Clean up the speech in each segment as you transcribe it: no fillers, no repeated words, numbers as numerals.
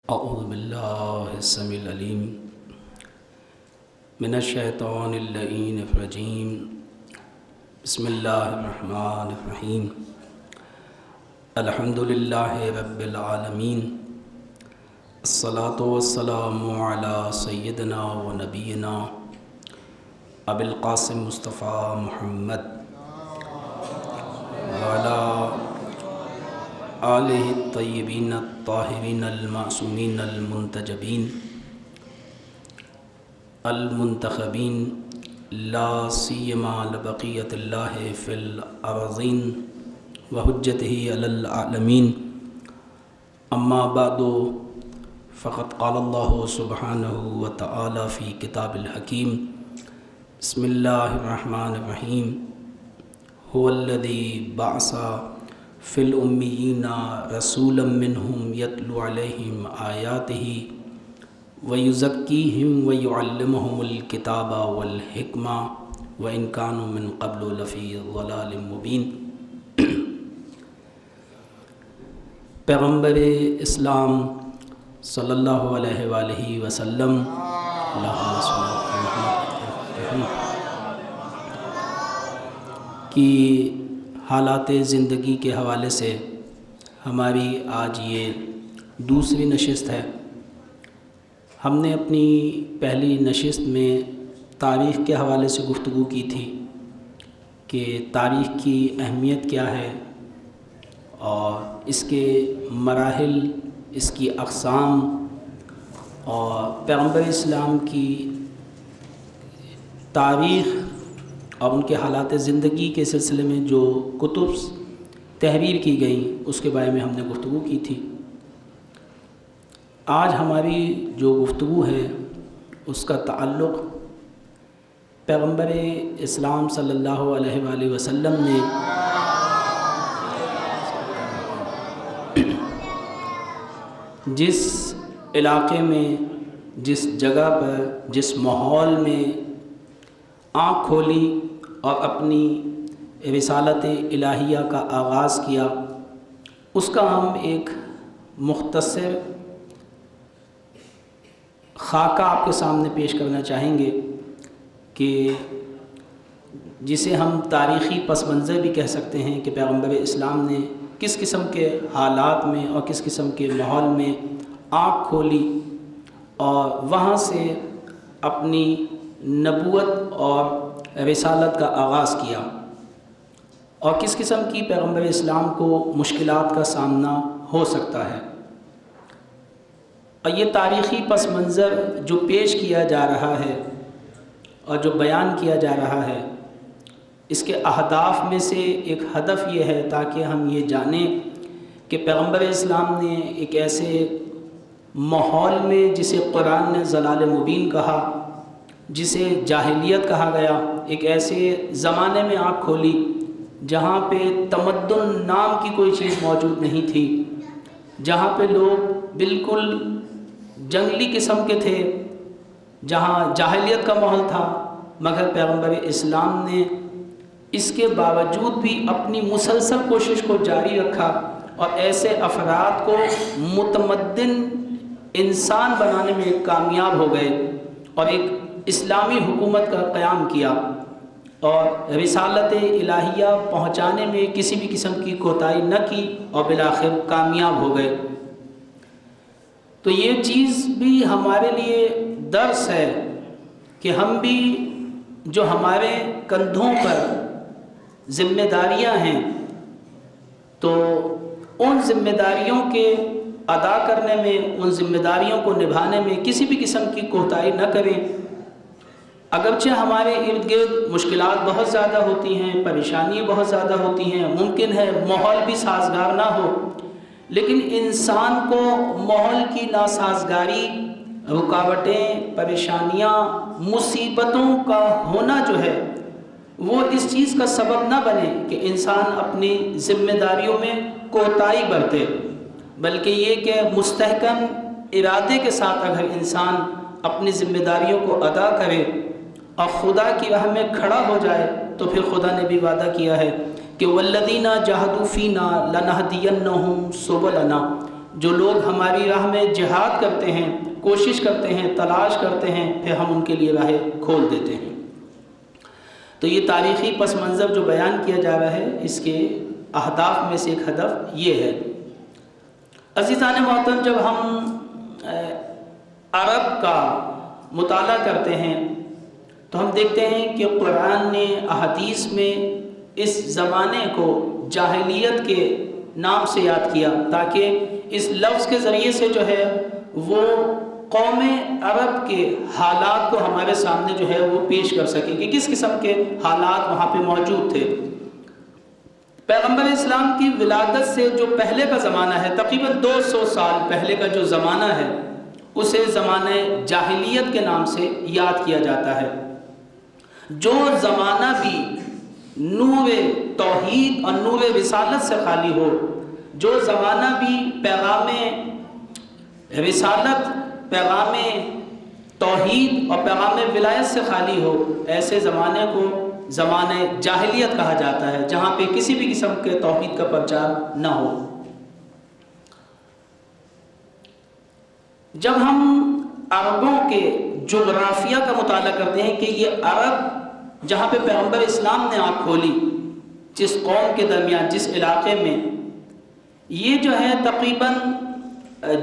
اعوذ باللہ السمیع العلیم من الشیطان اللعین الرجیم بسم اللہ الرحمن الرحیم الحمد للہ رب العالمین الصلاة والسلام علی سیدنا و نبینا ابی القاسم مصطفیٰ محمد وعلی آلہ الطیبین الطاہرین المعصومین المنتجبین المنتخبین لا سیما لبقیت اللہ فی الارضین وحجتہ علی العالمین اما بعد فقد قال اللہ سبحانہ وتعالی فی کتاب الحکیم بسم اللہ الرحمن الرحیم هو الذی بعث فی الامیین رسولا منہم یتلو علیہم آیاتہ ویزکیہم ویعلمہم الکتاب والحکمہ وإن كانوا من قبل لفی ضلال مبین۔ پیغمبر اسلام صلی اللہ علیہ وآلہ وسلم اللہم صل علی محمد کی حالات زندگی کے حوالے سے ہماری آج یہ دوسری نشست ہے۔ ہم نے اپنی پہلی نشست میں تاریخ کے حوالے سے گفتگو کی تھی کہ تاریخ کی اہمیت کیا ہے اور اس کے مراحل، اس کی اقسام اور پیغمبر اسلام کی تاریخ اور ان کے حالات زندگی کے سلسلے میں جو کتب تحریر کی گئیں اس کے بارے میں ہم نے گفتگو کی تھی۔ آج ہماری جو گفتگو ہے اس کا تعلق پیغمبر اسلام صلی اللہ علیہ وآلہ وسلم نے جس علاقے میں، جس جگہ پر، جس ماحول میں آنکھ کھولی اور اپنی رسالت الہیہ کا آغاز کیا، اس کا ہم ایک مختصر خاکہ آپ کے سامنے پیش کرنا چاہیں گے کہ جسے ہم تاریخی پس منظر بھی کہہ سکتے ہیں کہ پیغمبر اسلام نے کس قسم کے حالات میں اور کس قسم کے ماحول میں آنکھ کھولی اور وہاں سے اپنی نبوت اور رسالت کا آغاز کیا، اور کس قسم کی پیغمبر اسلام کو مشکلات کا سامنا ہو سکتا ہے۔ اور یہ تاریخی پس منظر جو پیش کیا جا رہا ہے اور جو بیان کیا جا رہا ہے، اس کے اہداف میں سے ایک ہدف یہ ہے تاکہ ہم یہ جانیں کہ پیغمبر اسلام نے ایک ایسے ماحول میں جسے قرآن نے ضلال مبین کہا، جسے جاہلیت کہا گیا، ایک ایسے زمانے میں آنکھ کھولی جہاں پہ تمدن نام کی کوئی چیز موجود نہیں تھی، جہاں پہ لوگ بالکل جنگلی قسم کے تھے، جہاں جاہلیت کا ماحول تھا، مگر پیغمبر اسلام نے اس کے باوجود بھی اپنی مسلسل کوشش کو جاری رکھا اور ایسے افراد کو متمدن انسان بنانے میں کامیاب ہو گئے اور ایک اسلامی حکومت کا قیام کیا اور رسالت الہیہ پہنچانے میں کسی بھی قسم کی کوتاہی نہ کی اور بالآخر کامیاب ہو گئے۔ تو یہ چیز بھی ہمارے لیے درس ہے کہ ہم بھی جو ہمارے کندھوں پر ذمہ داریاں ہیں تو ان ذمہ داریوں کے ادا کرنے میں، ان ذمہ داریوں کو نبھانے میں کسی بھی قسم کی کوتاہی نہ کریں۔ اگرچہ ہمارے ارد گرد مشکلات بہت زیادہ ہوتی ہیں، پریشانیاں بہت زیادہ ہوتی ہیں، ممکن ہے ماحول بھی سازگار نہ ہو، لیکن انسان کو ماحول کی ناسازگاری، رکاوٹیں، پریشانیاں، مصیبتوں کا ہونا جو ہے وہ اس چیز کا سبب نہ بنے کہ انسان اپنی ذمہ داریوں میں کوتاہی برتے، بلکہ یہ کہ مستحکم ارادے کے ساتھ اگر انسان اپنی ذمہ داریوں کو ادا کرے اور خدا کی راہ میں کھڑا ہو جائے تو پھر خدا نے بھی وعدہ کیا ہے کہ والذین جاہدوا فینا لنہدینہم سبلنا، جو لوگ ہماری راہ میں جہاد کرتے ہیں، کوشش کرتے ہیں، تلاش کرتے ہیں، پھر ہم ان کے لیے راہیں کھول دیتے ہیں۔ تو یہ تاریخی پس منظر جو بیان کیا جا رہا ہے، اس کے اہداف میں سے ایک ہدف یہ ہے۔ عزیزان محترم، جب ہم عرب کا مطالعہ کرتے ہیں تو ہم دیکھتے ہیں کہ قرآن نے احادیث میں اس زمانے کو جاہلیت کے نام سے یاد کیا، تاکہ اس لفظ کے ذریعے سے جو ہے وہ قوم عرب کے حالات کو ہمارے سامنے جو ہے وہ پیش کر سکے کہ کس قسم کے حالات وہاں پہ موجود تھے۔ پیغمبر اسلام کی ولادت سے جو پہلے کا زمانہ ہے، تقریباً 200 سال پہلے کا جو زمانہ ہے، اسے زمانہ جاہلیت کے نام سے یاد کیا جاتا ہے۔ جو زمانہ بھی نور توحید اور نور رسالت سے خالی ہو، جو زمانہ بھی پیغام رسالت، پیغام توحید اور پیغام ولایت سے خالی ہو، ایسے زمانے کو زمانہ جاہلیت کہا جاتا ہے، جہاں پہ کسی بھی قسم کے توحید کا پرچار نہ ہو۔ جب ہم عربوں کے جغرافیہ کا مطالعہ کرتے ہیں کہ یہ عرب جہاں پہ پیغمبر اسلام نے آنکھ کھولی، جس قوم کے درمیان، جس علاقے میں، یہ جو ہے تقریباً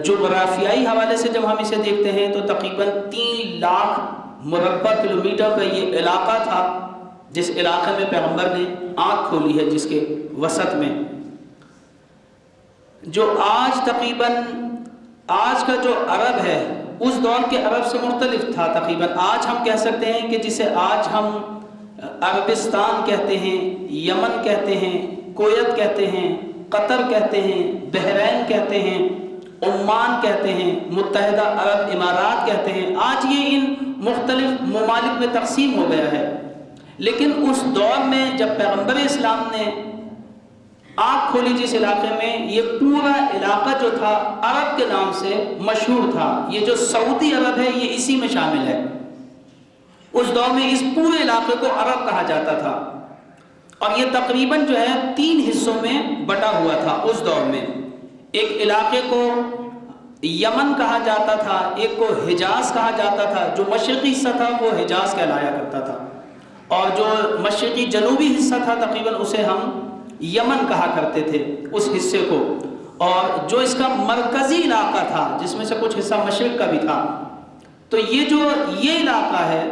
جغرافیائی حوالے سے جب ہم اسے دیکھتے ہیں تو تقریباً 3 لاکھ مربع کلومیٹر کا یہ علاقہ تھا جس علاقے میں پیغمبر نے آنکھ کھولی ہے، جس کے وسط میں جو آج تقریباً آج کا جو عرب ہے اس دور کے عرب سے مختلف تھا۔ تقریباً آج ہم کہہ سکتے ہیں کہ جسے آج ہم عربستان کہتے ہیں، یمن کہتے ہیں، کویت کہتے ہیں، قطر کہتے ہیں، بحرین کہتے ہیں، عمان کہتے ہیں، متحدہ عرب امارات کہتے ہیں، آج یہ ان مختلف ممالک میں تقسیم ہو گیا ہے۔ لیکن اس دور میں جب پیغمبر اسلام نے آنکھ کھولی جس علاقے میں، یہ پورا علاقہ جو تھا عرب کے نام سے مشہور تھا۔ یہ جو سعودی عرب ہے یہ اسی میں شامل ہے۔ اس دور میں اس پورے علاقے کو عرب کہا جاتا تھا، اور یہ تقریباً جو ہے 3 حصوں میں بٹا ہوا تھا اس دور میں۔ ایک علاقے کو یمن کہا جاتا تھا، ایک کو حجاز کہا جاتا تھا، جو مشرقی حصہ تھا وہ حجاز کہلایا کرتا تھا، اور جو مشرقی جنوبی حصہ تھا تقریباً اسے ہم یمن کہا کرتے تھے اس حصے کو، اور جو اس کا مرکزی علاقہ تھا جس میں سے کچھ حصہ مشرق کا بھی تھا، تو یہ علاقہ ہے،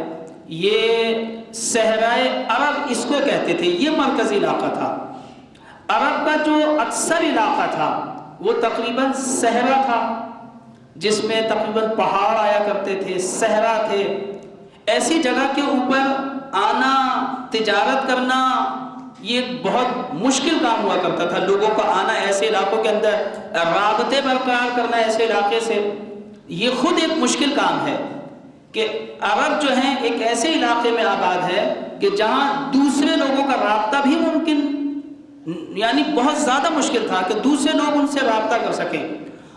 یہ صحرائے عرب اس کو کہتے تھے، یہ مرکزی علاقہ تھا۔ عرب کا جو اکثر علاقہ تھا وہ تقریباً صحرا تھا، جس میں تقریباً پہاڑ آیا کرتے تھے، صحرا تھے۔ ایسی جگہ کے اوپر آنا، تجارت کرنا یہ بہت مشکل کام ہوا کرتا تھا، لوگوں کا آنا ایسے علاقوں کے اندر، رابطے برقرار کرنا ایسے علاقے سے، یہ خود ایک مشکل کام ہے کہ عرب جو ہیں ایک ایسے علاقے میں آباد ہے کہ جہاں دوسرے لوگوں کا رابطہ بھی ممکن، یعنی بہت زیادہ مشکل تھا کہ دوسرے لوگ ان سے رابطہ کر سکیں،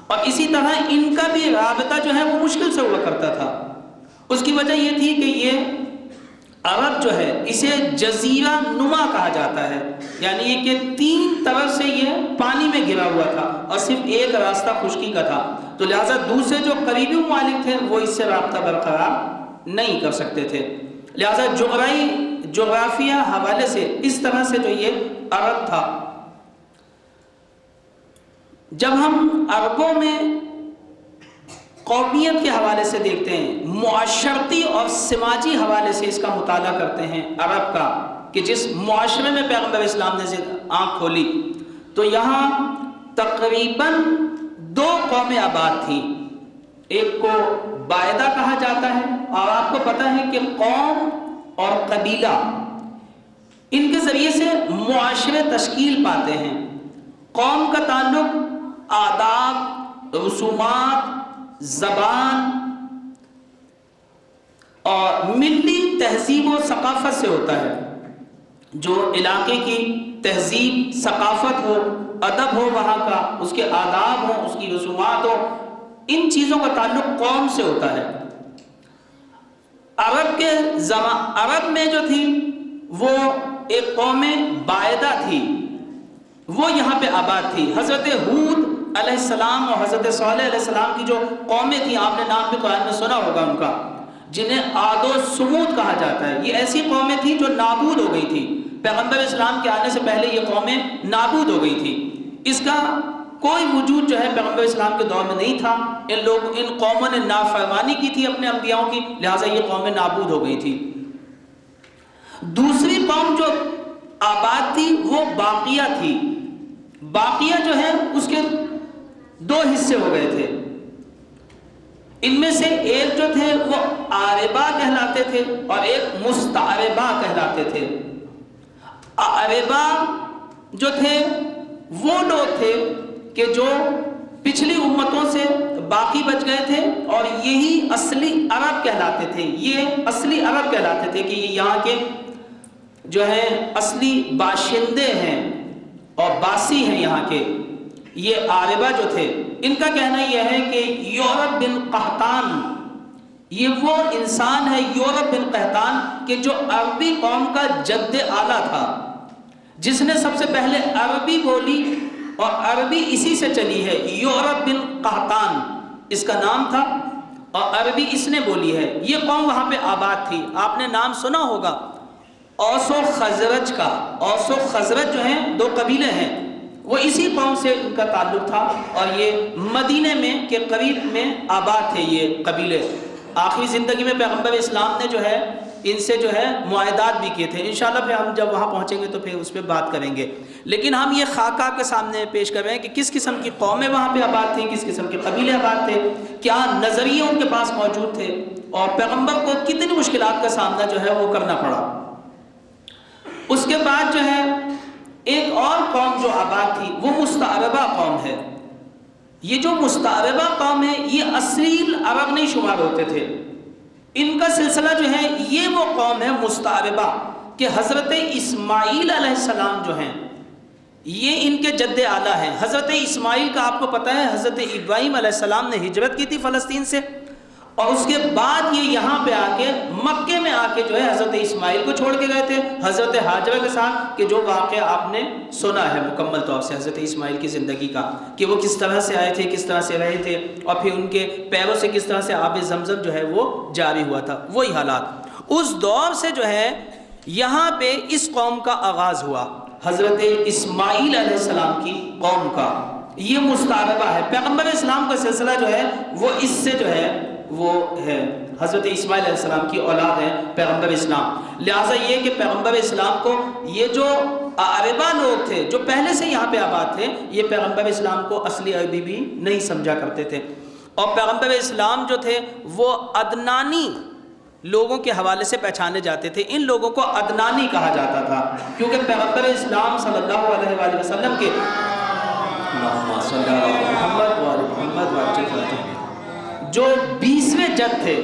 اور اسی طرح ان کا بھی رابطہ جو ہے وہ مشکل سے ہوا کرتا تھا۔ اس کی وجہ یہ تھی کہ یہ عرب جو ہے اسے جزیرہ نما کہا جاتا ہے، یعنی یہ کہ 3 طرف سے یہ پانی میں گھرا ہوا تھا اور صرف ایک راستہ خشکی کا تھا، تو لہٰذا دوسرے جو قریبی ممالک تھے وہ اس سے رابطہ برقرار نہیں کر سکتے تھے۔ لہٰذا جغرافیہ حوالے سے اس طرح سے جو یہ عرب تھا۔ جب ہم عربوں میں قومیت کے حوالے سے دیکھتے ہیں، معاشرتی اور سماجی حوالے سے اس کا مطالعہ کرتے ہیں عرب کا، کہ جس معاشرے میں پیغمبر اسلام نے آنکھ کھولی، تو یہاں تقریباً 2 قومیں آباد تھیں۔ ایک کو بائدہ کہا جاتا ہے، اور آپ کو پتہ ہے کہ قوم اور قبیلہ ان کے ذریعے سے معاشرے تشکیل پاتے ہیں۔ قوم کا تعلق آداب، رسومات، زبان اور ملی تہذیب و ثقافت سے ہوتا ہے۔ جو علاقے کی تہذیب، ثقافت ہو، ادب ہو وہاں کا، اس کے آداب ہوں، اس کی رسومات ہو، ان چیزوں کا تعلق قوم سے ہوتا ہے۔ عرب میں جو تھی وہ ایک قوم بائدہ تھی، وہ یہاں پہ آباد تھی۔ حضرت ہود علیہ السلام اور حضرت صالح علیہ السلام کی جو قومیں تھیں، آپ نے نام بھی قرآن میں سنا ہوگا ان کا، جنہیں عاد و سمود کہا جاتا ہے، یہ ایسی قومیں تھیں جو نابود ہو گئی تھی۔ پیغمبر اسلام کے آنے سے پہلے یہ قومیں نابود ہو گئی تھی، اس کا کوئی وجود جو ہے پیغمبر اسلام کے دور میں نہیں تھا۔ ان قوموں نے نافرمانی کی تھی اپنے انبیاؤں کی، لہٰذا یہ قومیں نابود ہو گئی تھی۔ دوسری قوم جو آباد تھی وہ باقیہ تھی۔ باقیہ جو ہے اس کے دو حصے ہو گئے تھے، ان میں سے ایک جو تھے وہ عاربہ کہلاتے تھے اور ایک مستعربہ کہلاتے تھے۔ عاربہ جو تھے وہ لوگ تھے کہ جو پچھلی امتوں سے باقی بچ گئے تھے اور یہی اصلی عرب کہلاتے تھے، یہ اصلی عرب کہلاتے تھے کہ یہ یہاں کے جو ہیں اصلی باشندے ہیں اور باسی ہیں یہاں کے۔ یہ عاربہ جو تھے، ان کا کہنا یہ ہے کہ یورپ بن قحطان، یہ وہ انسان ہے یورپ بن قحطان کہ جو عربی قوم کا جد اعلیٰ تھا، جس نے سب سے پہلے عربی بولی اور عربی اسی سے چلی ہے۔ یورپ بن قحطان اس کا نام تھا اور عربی اس نے بولی ہے۔ یہ قوم وہاں پہ آباد تھی۔ آپ نے نام سنا ہوگا اوس و خزرج کا۔ اوس و خزرج جو ہیں دو قبیلے ہیں، وہ اسی قوم سے ان کا تعلق تھا اور یہ مدینے میں کے قریب میں آباد تھے یہ قبیلے۔ آخری زندگی میں پیغمبر اسلام نے جو ہے ان سے جو ہے معاہدات بھی کیے تھے۔ انشاءاللہ پھر ہم جب وہاں پہنچیں گے تو پھر اس پہ بات کریں گے، لیکن ہم یہ خاکہ آپ کے سامنے پیش کر رہے ہیں کہ کس قسم کی قومیں وہاں پہ آباد تھیں، کس قسم کے قبیلے آباد تھے، کیا نظریے ان کے پاس موجود تھے اور پیغمبر کو کتنی مشکلات کا سامنا جو ہے وہ کرنا پڑا۔ اس کے بعد جو ہے ایک اور قوم جو آباد تھی وہ مستعربہ قوم ہے۔ یہ جو مستعربہ قوم ہے یہ اصیل عرب نہیں شمار ہوتے تھے۔ ان کا سلسلہ جو ہے یہ وہ قوم ہے مستعربہ کہ حضرت اسماعیل علیہ السلام جو ہیں یہ ان کے جد اعلیٰ ہیں۔ حضرت اسماعیل کا آپ کو پتہ ہے حضرت ابراہیم علیہ السلام نے ہجرت کی تھی فلسطین سے، اور اس کے بعد یہ یہاں پہ آ کے مکے میں آ کے جو ہے حضرت اسماعیل کو چھوڑ کے گئے تھے حضرت ہاجرہ کے ساتھ، کہ جو واقعہ آپ نے سنا ہے مکمل طور سے حضرت اسماعیل کی زندگی کا، کہ وہ کس طرح سے آئے تھے، کس طرح سے رہے تھے، اور پھر ان کے پیروں سے کس طرح سے آب زمزم جو ہے وہ جاری ہوا تھا۔ وہی حالات اس دور سے جو ہے یہاں پہ اس قوم کا آغاز ہوا، حضرت اسماعیل علیہ السلام کی قوم کا۔ یہ مستعربہ ہے۔ پیغمبر اسلام کا سلسلہ جو ہے وہ اس سے جو ہے وہ ہے، حضرت اسماعیل علیہ السلام کی اولاد ہے پیغمبر اسلام۔ لہٰذا یہ کہ پیغمبر اسلام کو یہ جو عربہ لوگ تھے جو پہلے سے یہاں پہ آباد تھے، یہ پیغمبر اسلام کو اصلی عربی بھی نہیں سمجھا کرتے تھے، اور پیغمبر اسلام جو تھے وہ عدنانی لوگوں کے حوالے سے پہچانے جاتے تھے۔ ان لوگوں کو عدنانی کہا جاتا تھا کیونکہ پیغمبر اسلام صلی اللہ علیہ وآلہ وسلم کے جو 20ویں جد تھے،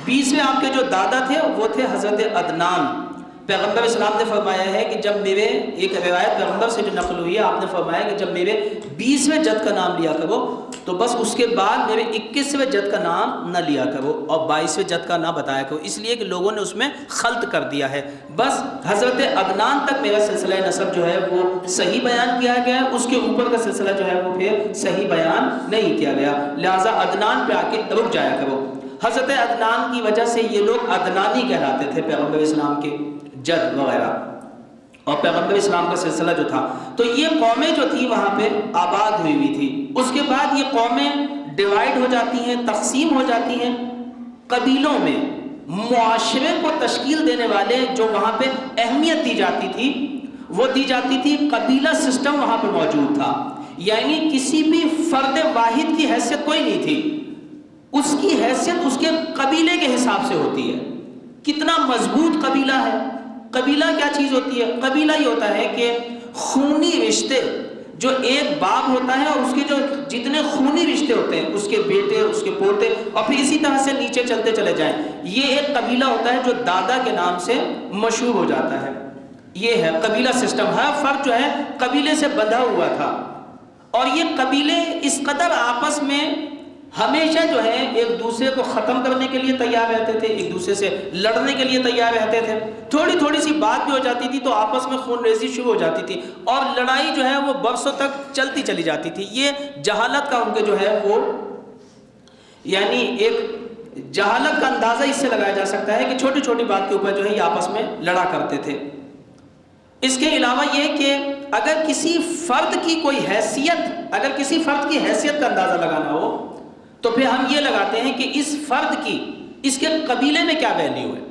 20ویں آپ کے جو دادا تھے وہ تھے حضرت عدنان۔ پیغمبر اسلام نے فرمایا ہے کہ جب میرے ایک روایت پیغمبر سے جو نقل ہوئی ہے، آپ نے فرمایا کہ جب میرے 20ویں جد کا نام لیا کرو تو بس اس کے بعد میرے 21ویں جد کا نام نہ لیا کرو اور 22ویں جد کا نہ بتایا کرو، اس لیے کہ لوگوں نے اس میں خلط کر دیا ہے۔ بس حضرت عدنان تک میرا سلسلہ نسب جو ہے وہ صحیح بیان کیا گیا ہے، اس کے اوپر کا سلسلہ جو ہے وہ پھر صحیح بیان نہیں کیا گیا، لہٰذا عدنان پہ آ کے رک جایا کرو۔ حضرت عدنان کی وجہ سے یہ لوگ عدنانی کہلاتے تھے، پیغمبر اسلام کے جد وغیرہ، اور پیغمبر اسلام کا سلسلہ جو تھا۔ تو یہ قومیں جو تھی وہاں پہ آباد ہوئی ہوئی تھی۔ اس کے بعد یہ قومیں ڈیوائیڈ ہو جاتی ہیں، تقسیم ہو جاتی ہیں قبیلوں میں۔ معاشرے کو تشکیل دینے والے جو وہاں پہ اہمیت دی جاتی تھی وہ دی جاتی تھی، قبیلہ سسٹم وہاں پہ موجود تھا، یعنی کسی بھی فرد واحد کی حیثیت کوئی نہیں تھی، اس کی حیثیت اس کے قبیلے کے حساب سے ہوتی ہے۔ کتنا مضبوط قبیلہ ہے۔ قبیلہ کیا چیز ہوتی ہے؟ قبیلہ یہ ہوتا ہے کہ خونی رشتے، جو ایک باپ ہوتا ہے اور اس کے جو جتنے خونی رشتے ہوتے ہیں، اس کے بیٹے، اس کے پوتے، اور پھر اسی طرح سے نیچے چلتے چلے جائیں، یہ ایک قبیلہ ہوتا ہے جو دادا کے نام سے مشہور ہو جاتا ہے۔ یہ ہے قبیلہ سسٹم۔ ہر فرد جو ہے قبیلے سے بندھا ہوا تھا، اور یہ قبیلے اس قدر آپس میں ہمیشہ جو ہے ایک دوسرے کو ختم کرنے کے لیے تیار رہتے تھے، ایک دوسرے سے لڑنے کے لیے تیار رہتے تھے. تھوڑی تھوڑی سی بات بھی ہو جاتی تھی تو آپس میں خون ریزی شروع ہو جاتی تھی، اور لڑائی جو ہے وہ برسوں تک چلتی چلی جاتی تھی. یہ جہالت کا ان کے جو ہے وہ یعنی ایک جہالت کا اندازہ اس سے لگایا جا سکتا ہے کہ چھوٹی چھوٹی بات کے اوپر جو ہے یہ آپس میں لڑا کرتے تھے. اس کے علاوہ یہ کہ اگر کسی فرد کی کوئی حیثیت، اگر کسی فرد کی حیثیت کا اندازہ لگانا ہو تو پھر ہم یہ لگاتے ہیں کہ اس فرد کی، اس کے قبیلے میں کیا ویلیو ہے.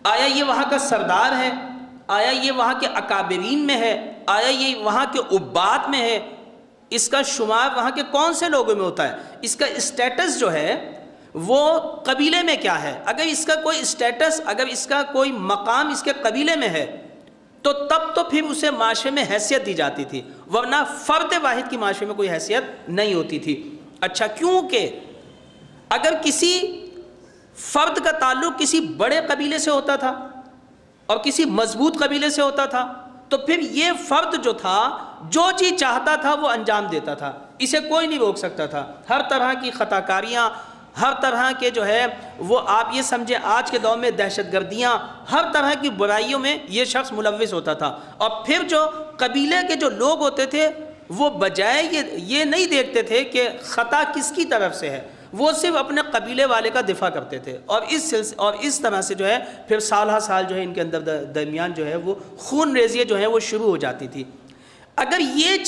آیا یہ وہاں کا سردار ہے؟ آیا یہ وہاں کے اکابرین میں ہے؟ آیا یہ وہاں کے عباد میں ہے؟ اس کا شمار وہاں کے کون سے لوگوں میں ہوتا ہے؟ اس کا اسٹیٹس جو ہے وہ قبیلے میں کیا ہے؟ اگر اس کا کوئی اسٹیٹس، اگر اس کا کوئی مقام اس کے قبیلے میں ہے تو تب تو پھر اسے معاشرے میں حیثیت دی جاتی تھی، ورنہ فرد واحد کی معاشرے میں کوئی حیثیت نہیں ہوتی تھی. اچھا، کیونکہ اگر کسی فرد کا تعلق کسی بڑے قبیلے سے ہوتا تھا اور کسی مضبوط قبیلے سے ہوتا تھا تو پھر یہ فرد جو تھا جو چیز چاہتا تھا وہ انجام دیتا تھا، اسے کوئی نہیں روک سکتا تھا. ہر طرح کی خطا کاریاں، ہر طرح کے جو ہے وہ آپ یہ سمجھے آج کے دور میں دہشت گردیاں، ہر طرح کی برائیوں میں یہ شخص ملوث ہوتا تھا. اور پھر جو قبیلے کے جو لوگ ہوتے تھے وہ بجائے یہ نہیں دیکھتے تھے کہ خطا کس کی طرف سے ہے، وہ صرف اپنے قبیلے والے کا دفاع کرتے تھے. اور اس طرح سے جو ہے پھر سال ہر سال جو ہے ان کے اندر درمیان جو ہے وہ خون ریزیاں جو ہے وہ شروع ہو جاتی تھی. اگر یہ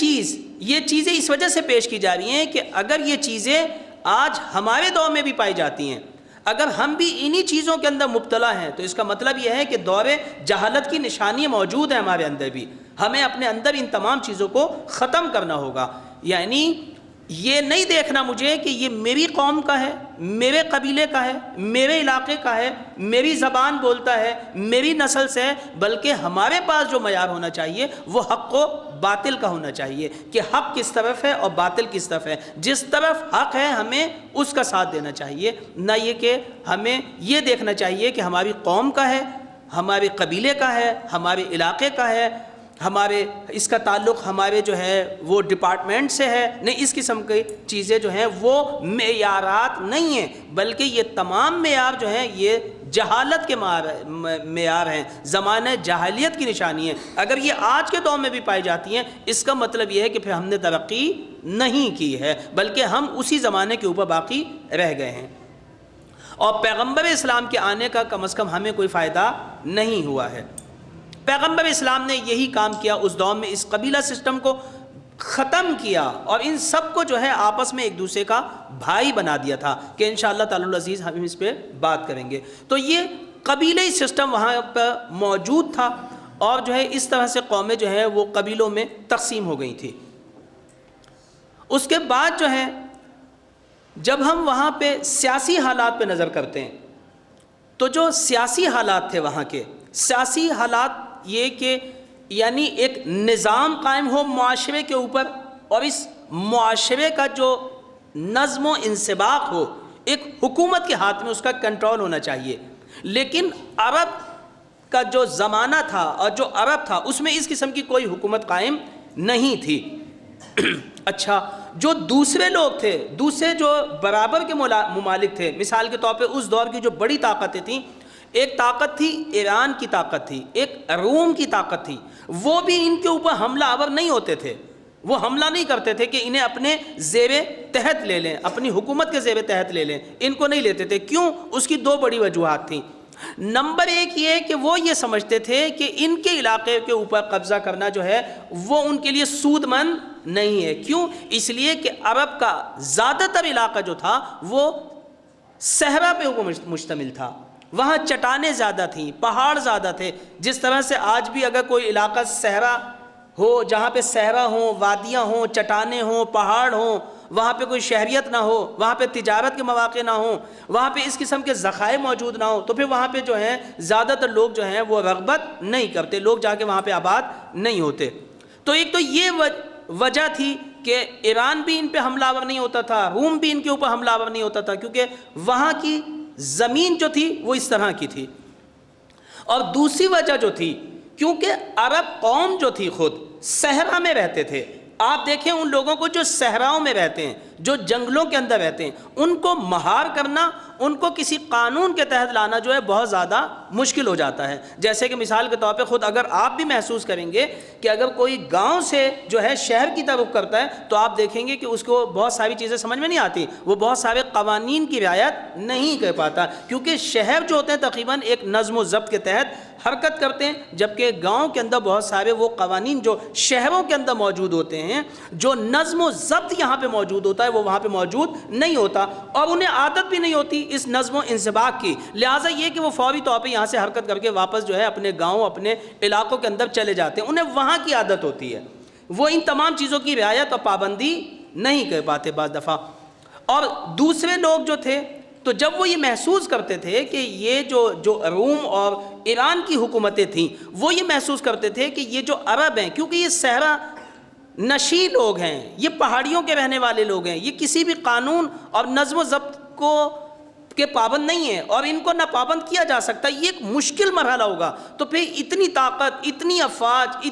چیزیں اس وجہ سے پیش کی جا رہی ہیں کہ اگر یہ چیزیں آج ہمارے دور میں بھی پائی جاتی ہیں، اگر ہم بھی انہی چیزوں کے اندر مبتلا ہیں تو اس کا مطلب یہ ہے کہ دور جہالت کی نشانیاں موجود ہیں ہمارے اندر بھی. ہمیں اپنے اندر ان تمام چیزوں کو ختم کرنا ہوگا. یعنی یہ نہیں دیکھنا مجھے کہ یہ میری قوم کا ہے، میرے قبیلے کا ہے، میرے علاقے کا ہے، میری زبان بولتا ہے، میری نسل سے ہے، بلکہ ہمارے پاس جو معیار ہونا چاہیے وہ حق و باطل کا ہونا چاہیے کہ حق کس طرف ہے اور باطل کس طرف ہے. جس طرف حق ہے ہمیں اس کا ساتھ دینا چاہیے، نہ یہ کہ ہمیں یہ دیکھنا چاہیے کہ ہماری قوم کا ہے، ہمارے قبیلے کا ہے، ہمارے علاقے کا ہے، ہمارے اس کا تعلق ہمارے جو ہے وہ ڈپارٹمنٹ سے ہے. نہیں، اس قسم کی چیزیں جو ہیں وہ معیارات نہیں ہیں، بلکہ یہ تمام معیار جو ہیں یہ جہالت کے معیار ہیں، زمانہ جاہلیت کی نشانی ہے. اگر یہ آج کے دور میں بھی پائی جاتی ہیں اس کا مطلب یہ ہے کہ پھر ہم نے ترقی نہیں کی ہے، بلکہ ہم اسی زمانے کے اوپر باقی رہ گئے ہیں. اور پیغمبر اسلام کے آنے کا کم از کم ہمیں کوئی فائدہ نہیں ہوا ہے. پیغمبر اسلام نے یہی کام کیا، اس دور میں اس قبیلہ سسٹم کو ختم کیا اور ان سب کو جو ہے آپس میں ایک دوسرے کا بھائی بنا دیا تھا کہ انشاءاللہ تعالی العزیز ہم اس پہ بات کریں گے. تو یہ قبیلئی سسٹم وہاں پر موجود تھا اور جو ہے اس طرح سے قومیں جو ہے وہ قبیلوں میں تقسیم ہو گئی تھی. اس کے بعد جو ہے جب ہم وہاں پہ سیاسی حالات پہ نظر کرتے ہیں تو جو سیاسی حالات تھے وہاں کے سیاسی حالات یہ کہ یعنی ایک نظام قائم ہو معاشرے کے اوپر اور اس معاشرے کا جو نظم و انضباط ہو ایک حکومت کے ہاتھ میں اس کا کنٹرول ہونا چاہیے. لیکن عرب کا جو زمانہ تھا اور جو عرب تھا اس میں اس قسم کی کوئی حکومت قائم نہیں تھی. اچھا، جو دوسرے لوگ تھے، دوسرے جو برابر کے ممالک تھے، مثال کے طور پہ اس دور کی جو بڑی طاقتیں تھیں، ایک طاقت تھی ایران کی طاقت تھی، ایک روم کی طاقت تھی. وہ بھی ان کے اوپر حملہ آور نہیں ہوتے تھے، وہ حملہ نہیں کرتے تھے کہ انہیں اپنے زیر تحت لے لیں، اپنی حکومت کے زیر تحت لے لیں، ان کو نہیں لیتے تھے. کیوں؟ اس کی دو بڑی وجوہات تھیں. نمبر ایک یہ کہ وہ یہ سمجھتے تھے کہ ان کے علاقے کے اوپر قبضہ کرنا جو ہے وہ ان کے لیے سود مند نہیں ہے. کیوں؟ اس لیے کہ عرب کا زیادہ تر علاقہ جو تھا وہ صحرا پہ مشتمل تھا، وہاں چٹانیں زیادہ تھیں، پہاڑ زیادہ تھے. جس طرح سے آج بھی اگر کوئی علاقہ صحرا ہو، جہاں پہ صحرا ہوں، وادیاں ہوں، چٹانیں ہوں، پہاڑ ہوں، وہاں پہ کوئی شہریت نہ ہو، وہاں پہ تجارت کے مواقع نہ ہوں، وہاں پہ اس قسم کے ذخائر موجود نہ ہو، تو پھر وہاں پہ جو ہے زیادہ تر لوگ جو ہیں وہ رغبت نہیں کرتے، لوگ جا کے وہاں پہ آباد نہیں ہوتے. تو ایک تو یہ وجہ تھی کہ ایران بھی ان پہ حملہ آور نہیں ہوتا تھا، روم بھی ان کے اوپر حملہ آور نہیں ہوتا تھا، کیونکہ وہاں کی زمین جو تھی وہ اس طرح کی تھی. اور دوسری وجہ جو تھی کیونکہ عرب قوم جو تھی خود صحرا میں رہتے تھے. آپ دیکھیں ان لوگوں کو جو صحراؤں میں رہتے ہیں، جو جنگلوں کے اندر رہتے ہیں، ان کو مہار کرنا، ان کو کسی قانون کے تحت لانا جو ہے بہت زیادہ مشکل ہو جاتا ہے۔ جیسے کہ مثال کے طور پہ خود اگر آپ بھی محسوس کریں گے کہ اگر کوئی گاؤں سے جو ہے شہر کی طرف کرتا ہے تو آپ دیکھیں گے کہ اس کو بہت ساری چیزیں سمجھ میں نہیں آتی، وہ بہت سارے قوانین کی رعایت نہیں کر پاتا، کیونکہ شہر جو ہوتے ہیں تقریباً ایک نظم و ضبط کے تحت حرکت کرتے ہیں، جبکہ گاؤں کے اندر بہت سارے وہ قوانین جو شہروں کے اندر موجود ہوتے ہیں، جو نظم و ضبط یہاں پہ موجود ہوتا ہے وہ وہاں پہ موجود نہیں ہوتا، اور انہیں عادت بھی نہیں ہوتی اس نظم و انضباط کی، لہٰذا یہ کہ وہ فوری طور پہ یہاں سے حرکت کر کے واپس جو ہے اپنے گاؤں اپنے علاقوں کے اندر چلے جاتے ہیں، انہیں وہاں کی عادت ہوتی ہے، وہ ان تمام چیزوں کی رعایت اور پابندی نہیں کر پاتے بعض دفعہ۔ اور دوسرے لوگ جو تھے تو جب وہ یہ محسوس کرتے تھے کہ یہ جو روم اور ایران کی حکومتیں تھیں، وہ یہ محسوس کرتے تھے کہ یہ جو عرب ہیں، کیونکہ یہ صحرا نشین لوگ ہیں، یہ پہاڑیوں کے رہنے والے لوگ ہیں، یہ کسی بھی قانون اور نظم و ضبط کے پابند نہیں ہیں، اور ان کو نہ پابند کیا جا سکتا، یہ ایک مشکل مرحلہ ہوگا، تو پھر اتنی طاقت، اتنی افواج،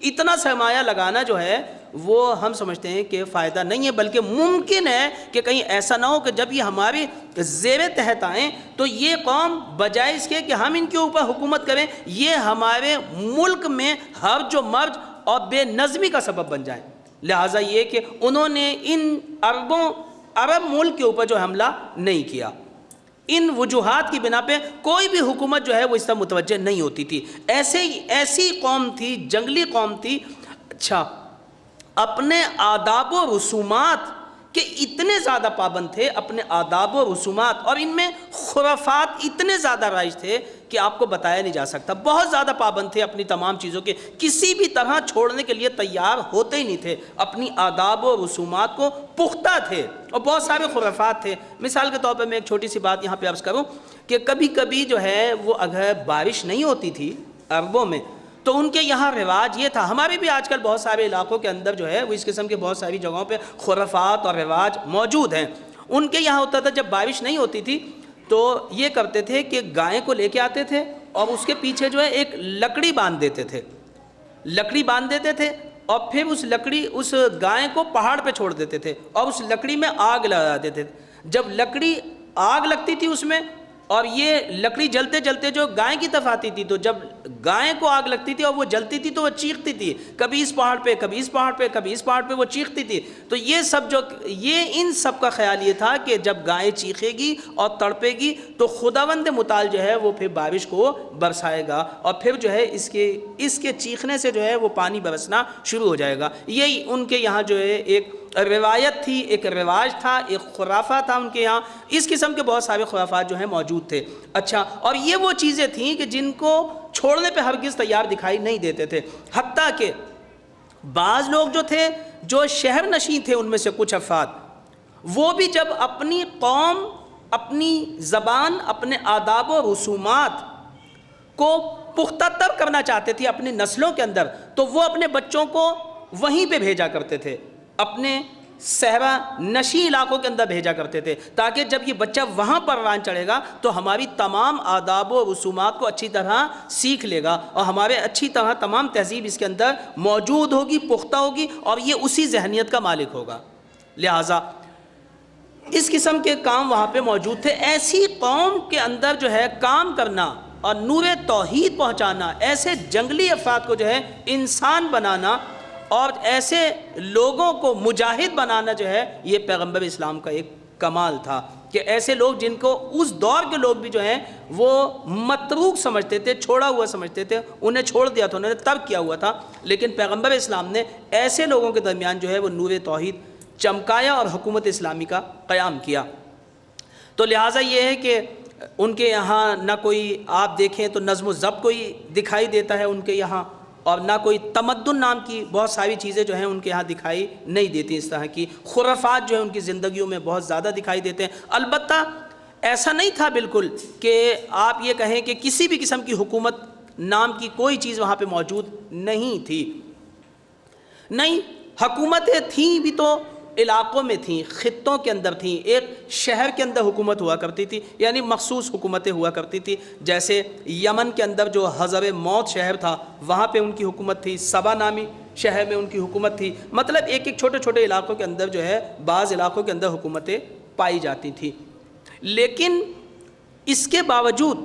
اتنا سرمایہ لگانا جو ہے وہ ہم سمجھتے ہیں کہ فائدہ نہیں ہے، بلکہ ممکن ہے کہ کہیں ایسا نہ ہو کہ جب یہ ہمارے زیر تحت آئیں تو یہ قوم بجائے اس کے کہ ہم ان کے اوپر حکومت کریں، یہ ہمارے ملک میں ہرج و مرج اور بے نظمی کا سبب بن جائیں، لہٰذا یہ کہ انہوں نے ان عرب ملک کے اوپر جو حملہ نہیں کیا، ان وجوہات کی بنا پہ کوئی بھی حکومت جو ہے وہ اس طرح متوجہ نہیں ہوتی تھی، ایسی قوم تھی، جنگلی قوم تھی، اچھا اپنے آداب و رسومات کے اتنے زیادہ پابند تھے، اپنے آداب و رسومات، اور ان میں خرافات اتنے زیادہ رائج تھے کہ آپ کو بتایا نہیں جا سکتا، بہت زیادہ پابند تھے اپنی تمام چیزوں کے، کسی بھی طرح چھوڑنے کے لیے تیار ہوتے ہی نہیں تھے، اپنی آداب و رسومات کو پختہ تھے، اور بہت سارے خرافات تھے۔ مثال کے طور پر میں ایک چھوٹی سی بات یہاں پہ عرض کروں کہ کبھی کبھی جو ہے وہ اگر بارش نہیں ہوتی تھی عربوں میں تو ان کے یہاں رواج یہ تھا، ہمارے بھی آج کل بہت سارے علاقوں کے اندر جو ہے وہ اس قسم کے بہت ساری جگہوں پہ خرافات اور رواج موجود ہیں، ان کے یہاں ہوتا تھا جب بارش نہیں ہوتی تھی تو یہ کرتے تھے کہ گائے کو لے کے آتے تھے اور اس کے پیچھے جو ہے ایک لکڑی باندھ دیتے تھے اور پھر اس گائے کو پہاڑ پہ چھوڑ دیتے تھے اور اس لکڑی میں آگ لگا دیتے تھے، جب لکڑی آگ لگتی تھی اس میں اور یہ لکڑی جلتے جلتے جو گائے کی طرف آتی تھی، تو جب گائے کو آگ لگتی تھی اور وہ جلتی تھی تو وہ چیختی تھی، کبھی اس پہاڑ پہ کبھی اس پہاڑ پہ کبھی اس پہاڑ پہ وہ چیختی تھی، تو یہ ان سب کا خیال یہ تھا کہ جب گائے چیخے گی اور تڑپے گی تو خداوند متعال جو ہے وہ پھر بارش کو برسائے گا، اور پھر جو ہے اس کے چیخنے سے جو ہے وہ پانی برسنا شروع ہو جائے گا۔ یہی ان کے یہاں جو ہے ایک روایت تھی، ایک رواج تھا، ایک خرافہ تھا ان کے یہاں، اس قسم کے بہت سارے خرافات جو ہیں موجود تھے۔ اچھا، اور یہ وہ چیزیں تھیں کہ جن کو چھوڑنے پہ ہرگز تیار دکھائی نہیں دیتے تھے، حتیٰ کہ بعض لوگ جو تھے جو شہر نشین تھے ان میں سے کچھ افراد، وہ بھی جب اپنی قوم، اپنی زبان، اپنے آداب و رسومات کو پختہ تر کرنا چاہتے تھے اپنی نسلوں کے اندر، تو وہ اپنے بچوں کو وہیں پہ بھیجا کرتے تھے، اپنے صحرا نشین علاقوں کے اندر بھیجا کرتے تھے، تاکہ جب یہ بچہ وہاں پر ران چڑھے گا تو ہماری تمام آداب و رسومات کو اچھی طرح سیکھ لے گا اور ہمارے اچھی طرح تمام تہذیب اس کے اندر موجود ہوگی، پختہ ہوگی، اور یہ اسی ذہنیت کا مالک ہوگا۔ لہٰذا اس قسم کے کام وہاں پہ موجود تھے۔ ایسی قوم کے اندر جو ہے کام کرنا اور نور توحید پہنچانا، ایسے جنگلی افراد کو جو ہے انسان بنانا اور ایسے لوگوں کو مجاہد بنانا جو ہے یہ پیغمبر اسلام کا ایک کمال تھا، کہ ایسے لوگ جن کو اس دور کے لوگ بھی جو ہیں وہ متروک سمجھتے تھے، چھوڑا ہوا سمجھتے تھے، انہیں چھوڑ دیا تھا، انہوں نے ترک کیا ہوا تھا، لیکن پیغمبر اسلام نے ایسے لوگوں کے درمیان جو ہے وہ نور توحید چمکایا اور حکومت اسلامی کا قیام کیا۔ تو لہٰذا یہ ہے کہ ان کے یہاں نہ کوئی آپ دیکھیں تو نظم و ضبط کوئی دکھائی دیتا ہے ان کے یہاں، اور نہ کوئی تمدن نام کی بہت ساری چیزیں جو ہیں ان کے یہاں دکھائی نہیں دیتی، اس طرح کی خرافات جو ہیں ان کی زندگیوں میں بہت زیادہ دکھائی دیتے ہیں۔ البتہ ایسا نہیں تھا بالکل کہ آپ یہ کہیں کہ کسی بھی قسم کی حکومت نام کی کوئی چیز وہاں پہ موجود نہیں تھی، نہیں، حکومتیں تھیں بھی تو علاقوں میں تھیں، خطوں کے اندر تھیں، ایک شہر کے اندر حکومت ہوا کرتی تھی، یعنی مخصوص حکومتیں ہوا کرتی تھی، جیسے یمن کے اندر جو حضر موت شہر تھا وہاں پہ ان کی حکومت تھی، سبا نامی شہر میں ان کی حکومت تھی، مطلب ایک ایک چھوٹے چھوٹے علاقوں کے اندر جو ہے بعض علاقوں کے اندر حکومتیں پائی جاتی تھیں۔ لیکن اس کے باوجود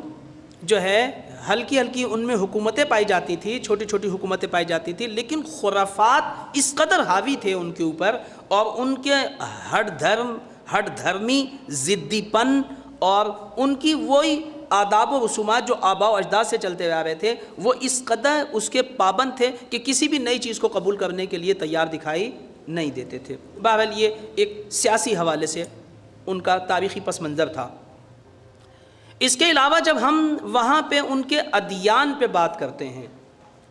جو ہے ہلکی ہلکی ان میں حکومتیں پائی جاتی تھیں، چھوٹی چھوٹی حکومتیں پائی جاتی تھیں، لیکن خرافات اس قدر حاوی تھے ان کے اوپر، اور ان کے ہٹ دھرمی ضدی پن اور ان کی وہی آداب و رسومات جو آباء و اجداد سے چلتے آ رہے تھے، وہ اس قدر اس کے پابند تھے کہ کسی بھی نئی چیز کو قبول کرنے کے لیے تیار دکھائی نہیں دیتے تھے۔ بہرحال یہ ایک سیاسی حوالے سے ان کا تاریخی پس منظر تھا۔ اس کے علاوہ جب ہم وہاں پہ ان کے ادیان پہ بات کرتے ہیں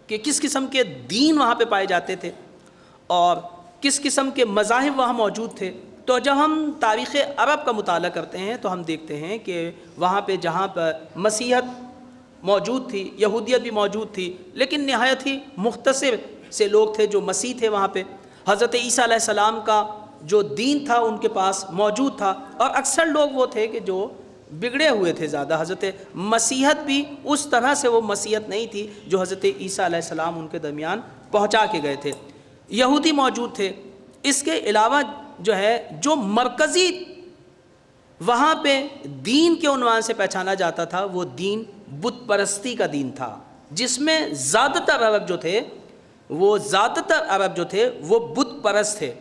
کہ کس قسم کے دین وہاں پہ پائے جاتے تھے اور کس قسم کے مذاہب وہاں موجود تھے، تو جب ہم تاریخ عرب کا مطالعہ کرتے ہیں تو ہم دیکھتے ہیں کہ وہاں پہ جہاں پر مسیحیت موجود تھی، یہودیت بھی موجود تھی، لیکن نہایت ہی مختصر سے لوگ تھے جو مسیح تھے وہاں پہ۔ حضرت عیسیٰ علیہ السلام کا جو دین تھا ان کے پاس موجود تھا، اور اکثر لوگ وہ تھے کہ جو بگڑے ہوئے تھے زیادہ۔ حضرت مسیحیت بھی اس طرح سے وہ مسیحیت نہیں تھی جو حضرت عیسیٰ علیہ السلام ان کے درمیان پہنچا کے گئے تھے۔ یہودی موجود تھے۔ اس کے علاوہ جو ہے جو مرکزی وہاں پہ دین کے عنوان سے پہچانا جاتا تھا وہ دین بت پرستی کا دین تھا، جس میں زیادہ تر عرب جو تھے وہ بت پرست تھے۔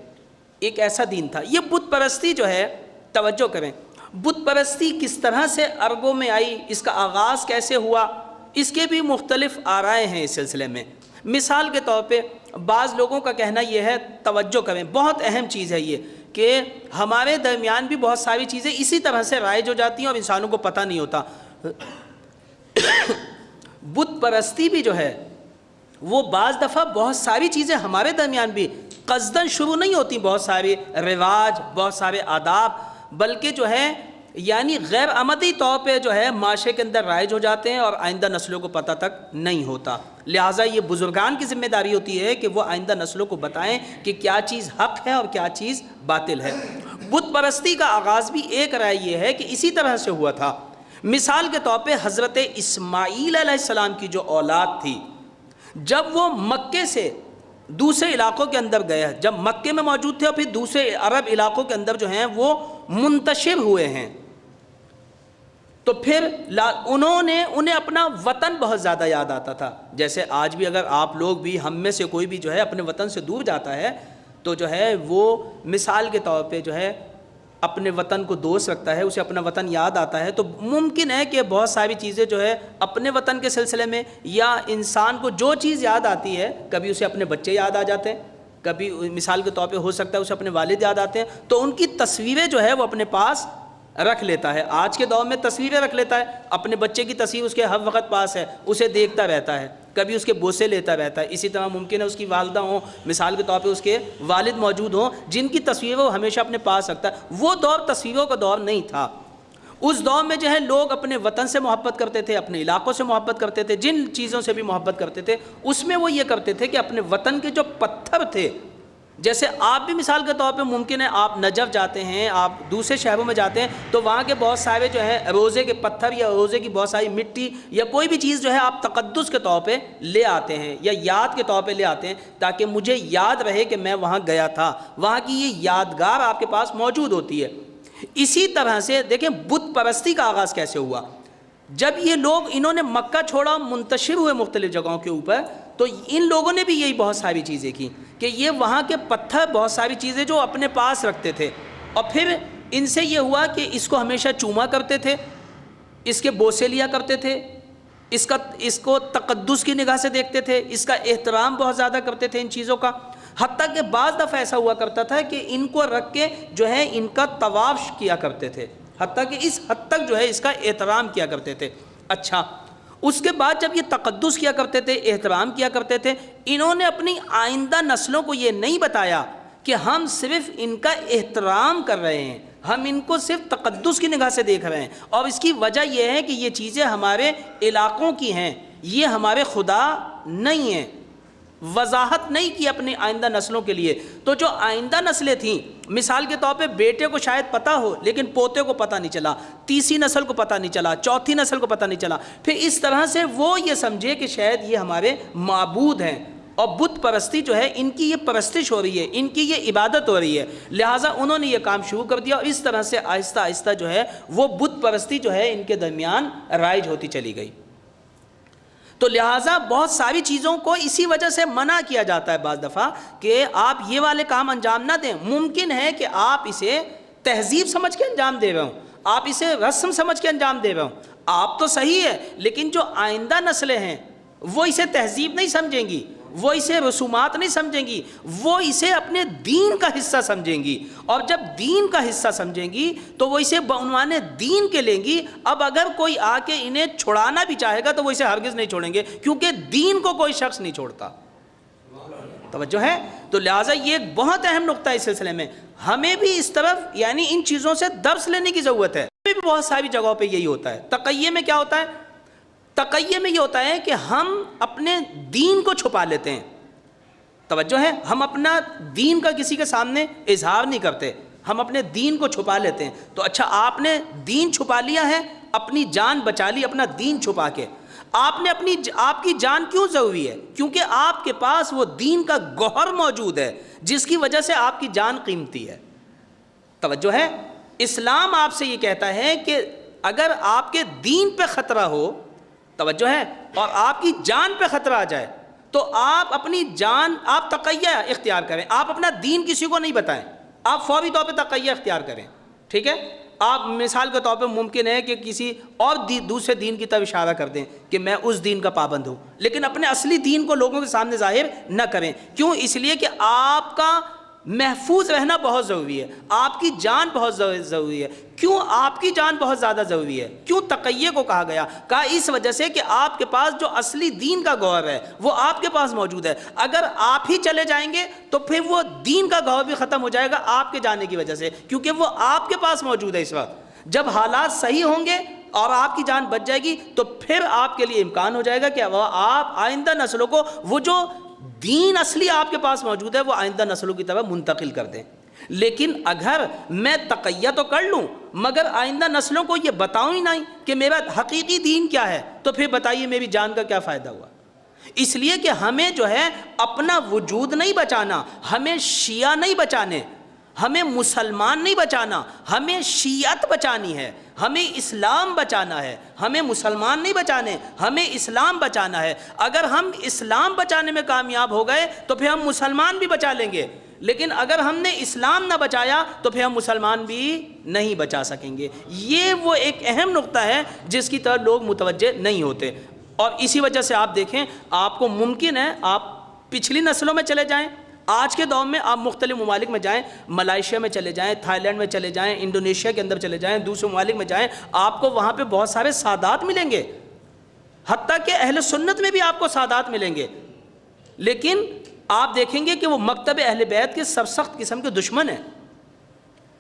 ایک ایسا دین تھا۔ یہ بت پرستی جو ہے، توجہ کریں، بت پرستی کس طرح سے عربوں میں آئی، اس کا آغاز کیسے ہوا، اس کے بھی مختلف آرائیں ہیں اس سلسلے میں۔ مثال کے طور پہ بعض لوگوں کا کہنا یہ ہے، توجہ کریں، بہت اہم چیز ہے یہ، کہ ہمارے درمیان بھی بہت ساری چیزیں اسی طرح سے رائج ہو جاتی ہیں اور انسانوں کو پتہ نہیں ہوتا۔ بت پرستی بھی جو ہے وہ بعض دفعہ بہت ساری چیزیں ہمارے درمیان بھی قصداً شروع نہیں ہوتی، بہت سارے رواج، بہت سارے آداب، بلکہ جو ہے یعنی غیر عمدی طور پہ جو ہے معاشرے کے اندر رائج ہو جاتے ہیں اور آئندہ نسلوں کو پتہ تک نہیں ہوتا۔ لہٰذا یہ بزرگان کی ذمہ داری ہوتی ہے کہ وہ آئندہ نسلوں کو بتائیں کہ کیا چیز حق ہے اور کیا چیز باطل ہے۔ بت پرستی کا آغاز بھی ایک رائے یہ ہے کہ اسی طرح سے ہوا تھا۔ مثال کے طور پہ حضرت اسماعیل علیہ السلام کی جو اولاد تھی، جب وہ مکے سے دوسرے علاقوں کے اندر گئے، جب مکے میں موجود تھے اور پھر دوسرے عرب علاقوں کے اندر جو ہیں وہ منتشر ہوئے ہیں، تو پھر انہیں اپنا وطن بہت زیادہ یاد آتا تھا۔ جیسے آج بھی اگر آپ لوگ بھی، ہم میں سے کوئی بھی جو ہے اپنے وطن سے دور جاتا ہے تو جو ہے وہ مثال کے طور پہ جو ہے اپنے وطن کو دوست رکھتا ہے، اسے اپنا وطن یاد آتا ہے، تو ممکن ہے کہ بہت ساری چیزیں جو ہے اپنے وطن کے سلسلے میں، یا انسان کو جو چیز یاد آتی ہے، کبھی اسے اپنے بچے یاد آ جاتے ہیں، کبھی مثال کے طور پہ ہو سکتا ہے اسے اپنے والد یاد آتے ہیں، تو ان کی تصویریں جو ہے وہ اپنے پاس رکھ لیتا ہے۔ آج کے دور میں تصویریں رکھ لیتا ہے، اپنے بچے کی تصویر اس کے ہر وقت پاس ہے، اسے دیکھتا رہتا ہے، کبھی اس کے بوسے لیتا رہتا ہے۔ اسی طرح ممکن ہے اس کی والدہ ہوں، مثال کے طور پہ اس کے والد موجود ہوں، جن کی تصویریں وہ ہمیشہ اپنے پاس رکھتا ہے۔ وہ دور تصویروں کا دور نہیں تھا۔ اس دور میں جو ہے لوگ اپنے وطن سے محبت کرتے تھے، اپنے علاقوں سے محبت کرتے تھے، جن چیزوں سے بھی محبت کرتے تھے اس میں وہ یہ کرتے تھے کہ اپنے وطن کے جو پتھر تھے، جیسے آپ بھی مثال کے طور پہ ممکن ہے آپ نجف جاتے ہیں، آپ دوسرے شہروں میں جاتے ہیں، تو وہاں کے بہت سارے جو ہے روزے کے پتھر یا روزے کی بہت ساری مٹی یا کوئی بھی چیز جو ہے آپ تقدس کے طور پہ لے آتے ہیں یا یاد کے طور پہ لے آتے ہیں، تاکہ مجھے یاد رہے کہ میں وہاں گیا تھا، وہاں کی یہ یادگار آپ کے پاس موجود ہوتی ہے۔ اسی طرح سے دیکھیں بت پرستی کا آغاز کیسے ہوا۔ جب یہ لوگ انہوں نے مکہ چھوڑا، منتشر ہوئے مختلف جگہوں کے اوپر، تو ان لوگوں نے بھی یہی بہت ساری چیزیں کی کہ یہ وہاں کے پتھر، بہت ساری چیزیں جو اپنے پاس رکھتے تھے، اور پھر ان سے یہ ہوا کہ اس کو ہمیشہ چوما کرتے تھے، اس کے بوسے لیا کرتے تھے، اس کو تقدس کی نگاہ سے دیکھتے تھے، اس کا احترام بہت زیادہ کرتے تھے ان چیزوں کا، حتیٰ کہ بعض دفعہ ایسا ہوا کرتا تھا کہ ان کو رکھ کے جو ہے ان کا طواف کیا کرتے تھے، حتیٰ کہ اس حد تک جو ہے اس کا احترام کیا کرتے تھے۔ اچھا، اس کے بعد جب یہ تقدس کیا کرتے تھے، احترام کیا کرتے تھے، انہوں نے اپنی آئندہ نسلوں کو یہ نہیں بتایا کہ ہم صرف ان کا احترام کر رہے ہیں، ہم ان کو صرف تقدس کی نگاہ سے دیکھ رہے ہیں، اور اس کی وجہ یہ ہے کہ یہ چیزیں ہمارے علاقوں کی ہیں، یہ ہمارے خدا نہیں ہیں۔ وضاحت نہیں کی اپنی آئندہ نسلوں کے لیے۔ تو جو آئندہ نسلیں تھیں، مثال کے طور پہ بیٹے کو شاید پتہ ہو لیکن پوتے کو پتہ نہیں چلا، تیسری نسل کو پتہ نہیں چلا، چوتھی نسل کو پتہ نہیں چلا، پھر اس طرح سے وہ یہ سمجھے کہ شاید یہ ہمارے معبود ہیں، اور بت پرستی جو ہے ان کی یہ پرستش ہو رہی ہے، ان کی یہ عبادت ہو رہی ہے، لہٰذا انہوں نے یہ کام شروع کر دیا اور اس طرح سے آہستہ آہستہ جو ہے وہ بت پرستی جو ہے ان کے درمیان رائج ہوتی چلی گئی۔ تو لہٰذا بہت ساری چیزوں کو اسی وجہ سے منع کیا جاتا ہے بعض دفعہ کہ آپ یہ والے کام انجام نہ دیں۔ ممکن ہے کہ آپ اسے تہذیب سمجھ کے انجام دے رہے ہوں، آپ اسے رسم سمجھ کے انجام دے رہے ہوں، آپ تو صحیح ہے، لیکن جو آئندہ نسلیں ہیں وہ اسے تہذیب نہیں سمجھیں گی، وہ اسے رسومات نہیں سمجھیں گی، وہ اسے اپنے دین کا حصہ سمجھیں گی، اور جب دین کا حصہ سمجھیں گی تو وہ اسے بعنوان دین کے لیں گی۔ اب اگر کوئی آ کے انہیں چھڑانا بھی چاہے گا تو وہ اسے ہرگز نہیں چھوڑیں گے، کیونکہ دین کو کوئی شخص نہیں چھوڑتا۔ توجہ ہے؟ تو لہٰذا یہ ایک بہت اہم نقطہ ہے اس سلسلے میں، ہمیں بھی اس طرف یعنی ان چیزوں سے درس لینے کی ضرورت ہے۔ بھی بہت ساری جگہوں پہ یہی ہوتا ہے۔ تقیہ میں کیا ہوتا ہے؟ تقیہ میں یہ ہوتا ہے کہ ہم اپنے دین کو چھپا لیتے ہیں۔ توجہ ہے؟ ہم اپنا دین کا کسی کے سامنے اظہار نہیں کرتے، ہم اپنے دین کو چھپا لیتے ہیں۔ تو اچھا، آپ نے دین چھپا لیا ہے، اپنی جان بچا لی اپنا دین چھپا کے۔ آپ کی جان کیوں ضروری ہے؟ کیونکہ آپ کے پاس وہ دین کا گوہر موجود ہے جس کی وجہ سے آپ کی جان قیمتی ہے۔ توجہ ہے؟ اسلام آپ سے یہ کہتا ہے کہ اگر آپ کے دین پہ خطرہ ہو، توجہ ہے، اور آپ کی جان پہ خطرہ آ جائے تو آپ اپنی جان، آپ تقیہ اختیار کریں، آپ اپنا دین کسی کو نہیں بتائیں، آپ فوری طور پہ تقیہ اختیار کریں۔ ٹھیک ہے؟ آپ مثال کے طور پہ ممکن ہے کہ کسی اور دوسرے دین کی طرف اشارہ کر دیں کہ میں اس دین کا پابند ہوں، لیکن اپنے اصلی دین کو لوگوں کے سامنے ظاہر نہ کریں۔ کیوں؟ اس لیے کہ آپ کا محفوظ رہنا بہت ضروری ہے، آپ کی جان بہت ضروری ہے۔ کیوں آپ کی جان بہت زیادہ ضروری ہے؟ کیوں تقیہ کو کہا گیا؟ کہا اس وجہ سے کہ آپ کے پاس جو اصلی دین کا گوہر ہے وہ آپ کے پاس موجود ہے۔ اگر آپ ہی چلے جائیں گے تو پھر وہ دین کا گوہر بھی ختم ہو جائے گا آپ کے جانے کی وجہ سے، کیونکہ وہ آپ کے پاس موجود ہے اس وقت۔ جب حالات صحیح ہوں گے اور آپ کی جان بچ جائے گی تو پھر آپ کے لیے امکان ہو جائے گا کہ آپ آئندہ نسلوں کو وہ جو دین اصلی آپ کے پاس موجود ہے وہ آئندہ نسلوں کی طرف منتقل کر دیں۔ لیکن اگر میں تقیہ تو کر لوں مگر آئندہ نسلوں کو یہ بتاؤں ہی نہیں کہ میرا حقیقی دین کیا ہے، تو پھر بتائیے میری جان کا کیا فائدہ ہوا؟ اس لیے کہ ہمیں جو ہے اپنا وجود نہیں بچانا، ہمیں شیعہ نہیں بچانے، ہمیں مسلمان نہیں بچانا، ہمیں شیعت بچانی ہے، ہمیں اسلام بچانا ہے، ہمیں مسلمان نہیں بچانے، ہمیں اسلام بچانا ہے۔ اگر ہم اسلام بچانے میں کامیاب ہو گئے تو پھر ہم مسلمان بھی بچا لیں گے، لیکن اگر ہم نے اسلام نہ بچایا تو پھر ہم مسلمان بھی نہیں بچا سکیں گے۔ یہ وہ ایک اہم نقطہ ہے جس کی طرف لوگ متوجہ نہیں ہوتے، اور اسی وجہ سے آپ دیکھیں، آپ کو ممکن ہے آپ پچھلی نسلوں میں چلے جائیں، آج کے دور میں آپ مختلف ممالک میں جائیں، ملائیشیا میں چلے جائیں، تھائی لینڈ میں چلے جائیں، انڈونیشیا کے اندر چلے جائیں، دوسرے ممالک میں جائیں، آپ کو وہاں پہ بہت سارے سادات ملیں گے، حتیٰ کہ اہل سنت میں بھی آپ کو سادات ملیں گے، لیکن آپ دیکھیں گے کہ وہ مکتب اہل بیت کے سب سخت قسم کے دشمن ہیں۔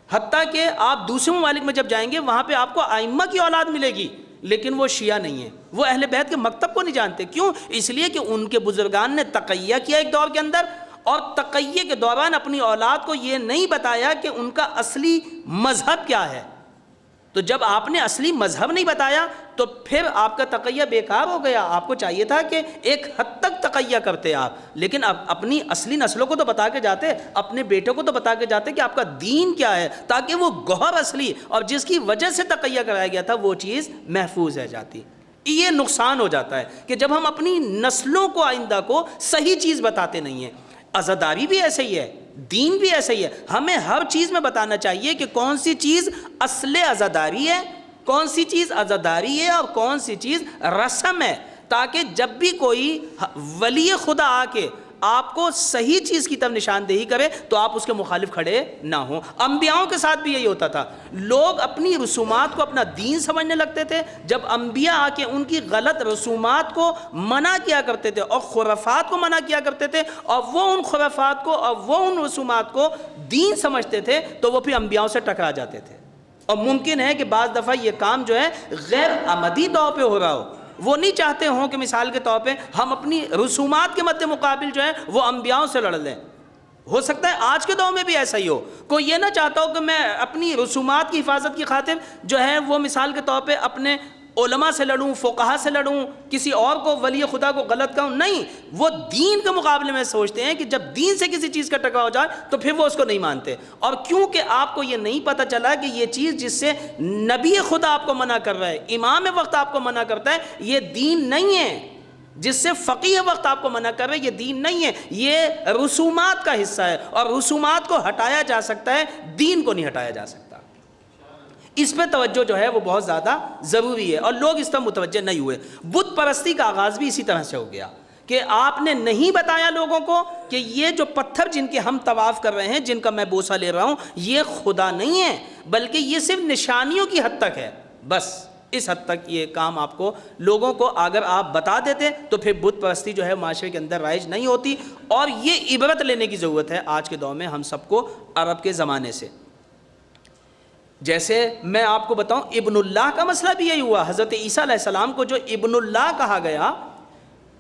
حتیٰ کہ آپ دوسرے ممالک میں جب جائیں گے وہاں پہ آپ کو ائمہ کی اولاد ملے گی، لیکن وہ شیعہ نہیں ہیں، وہ اہل بیت کے مکتب کو نہیں جانتے۔ کیوں؟ اس لیے کہ ان کے بزرگان نے تقیہ کیا ایک دور کے اندر، اور تقیہ کے دوران اپنی اولاد کو یہ نہیں بتایا کہ ان کا اصلی مذہب کیا ہے۔ تو جب آپ نے اصلی مذہب نہیں بتایا تو پھر آپ کا تقیہ بیکار ہو گیا۔ آپ کو چاہیے تھا کہ ایک حد تک تقیہ کرتے آپ، لیکن اب اپنی اصلی نسلوں کو تو بتا کے جاتے، اپنے بیٹوں کو تو بتا کے جاتے کہ آپ کا دین کیا ہے، تاکہ وہ گوہر اصلی اور جس کی وجہ سے تقیہ کرایا گیا تھا وہ چیز محفوظ رہ جاتی۔ یہ نقصان ہو جاتا ہے کہ جب ہم اپنی نسلوں کو آئندہ کو صحیح چیز بتاتے نہیں ہیں۔ عزاداری بھی ایسے ہی ہے، دین بھی ایسے ہی ہے، ہمیں ہر چیز میں بتانا چاہیے کہ کون سی چیز اصل عزاداری ہے، کون سی چیز عزاداری ہے اور کون سی چیز رسم ہے، تاکہ جب بھی کوئی ولی خدا آ کے آپ کو صحیح چیز کی طرف نشاندہی کرے تو آپ اس کے مخالف کھڑے نہ ہوں۔ انبیاءوں کے ساتھ بھی یہی ہوتا تھا، لوگ اپنی رسومات کو اپنا دین سمجھنے لگتے تھے، جب انبیاء آ کے ان کی غلط رسومات کو منع کیا کرتے تھے اور خرافات کو منع کیا کرتے تھے، اور وہ ان خرافات کو اور وہ ان رسومات کو دین سمجھتے تھے، تو وہ پھر انبیاءوں سے ٹکرا جاتے تھے۔ اور ممکن ہے کہ بعض دفعہ یہ کام جو ہے غیر عمدی طور پہ ہو رہا ہو، وہ نہیں چاہتے ہوں کہ مثال کے طور پہ ہم اپنی رسومات کے مد مقابل جو ہے وہ انبیاءوں سے لڑ لیں۔ ہو سکتا ہے آج کے دور میں بھی ایسا ہی ہو، کوئی یہ نہ چاہتا ہو کہ میں اپنی رسومات کی حفاظت کی خاطر جو ہے وہ مثال کے طور پہ اپنے علماء سے لڑوں، فقہا سے لڑوں، کسی اور کو ولی خدا کو غلط کہوں، نہیں، وہ دین کے مقابلے میں سوچتے ہیں کہ جب دین سے کسی چیز کا ٹکراؤ ہو جائے تو پھر وہ اس کو نہیں مانتے. اور کیونکہ آپ کو یہ نہیں پتہ چلا کہ یہ چیز جس سے نبی خدا آپ کو منع کر رہا ہے، امام وقت آپ کو منع کرتا ہے، یہ دین نہیں ہے. جس سے فقیہ وقت آپ کو منع کر رہے یہ دین نہیں ہے، یہ رسومات کا حصہ ہے، اور رسومات کو ہٹایا جا سکتا ہے، دین کو نہیں ہٹایا جا سکتا. اس پہ توجہ جو ہے وہ بہت زیادہ ضروری ہے، اور لوگ اس طرح متوجہ نہیں ہوئے. بت پرستی کا آغاز بھی اسی طرح سے ہو گیا کہ آپ نے نہیں بتایا لوگوں کو کہ یہ جو پتھر جن کے ہم طواف کر رہے ہیں، جن کا میں بوسہ لے رہا ہوں، یہ خدا نہیں ہے، بلکہ یہ صرف نشانیوں کی حد تک ہے. بس اس حد تک یہ کام آپ کو لوگوں کو اگر آپ بتا دیتے تو پھر بت پرستی جو ہے معاشرے کے اندر رائج نہیں ہوتی. اور یہ عبرت لینے کی ضرورت ہے آج کے دور میں ہم سب کو عرب کے زمانے سے. جیسے میں آپ کو بتاؤں ابن اللہ کا مسئلہ بھی یہی ہوا. حضرت عیسیٰ علیہ السلام کو جو ابن اللہ کہا گیا،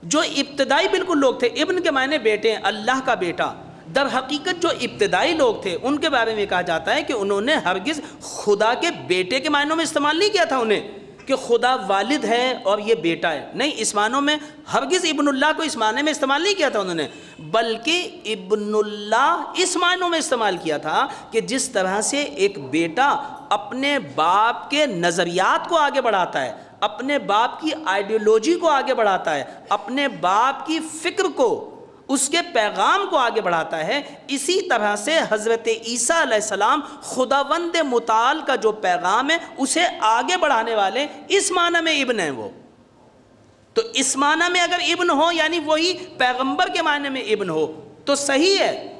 جو ابتدائی بالکل لوگ تھے، ابن کے معنی بیٹے ہیں، اللہ کا بیٹا. در حقیقت جو ابتدائی لوگ تھے ان کے بارے میں کہا جاتا ہے کہ انہوں نے ہرگز خدا کے بیٹے کے معنوں میں استعمال نہیں کیا تھا انہیں کہ خدا والد ہے اور یہ بیٹا ہے. نہیں، اس معنوں میں ہرگز ابن اللہ کو اس معنی میں استعمال نہیں کیا تھا انہوں نے، بلکہ ابن اللہ اس معنوں میں استعمال کیا تھا کہ جس طرح سے ایک بیٹا اپنے باپ کے نظریات کو آگے بڑھاتا ہے، اپنے باپ کی آئیڈیالوجی کو آگے بڑھاتا ہے، اپنے باپ کی فکر کو، اس کے پیغام کو آگے بڑھاتا ہے، اسی طرح سے حضرت عیسیٰ علیہ السلام خداوند متعال کا جو پیغام ہے اسے آگے بڑھانے والے، اس معنی میں ابن ہیں وہ. تو اس معنی میں اگر ابن ہو یعنی وہی پیغمبر کے معنی میں ابن ہو تو صحیح ہے.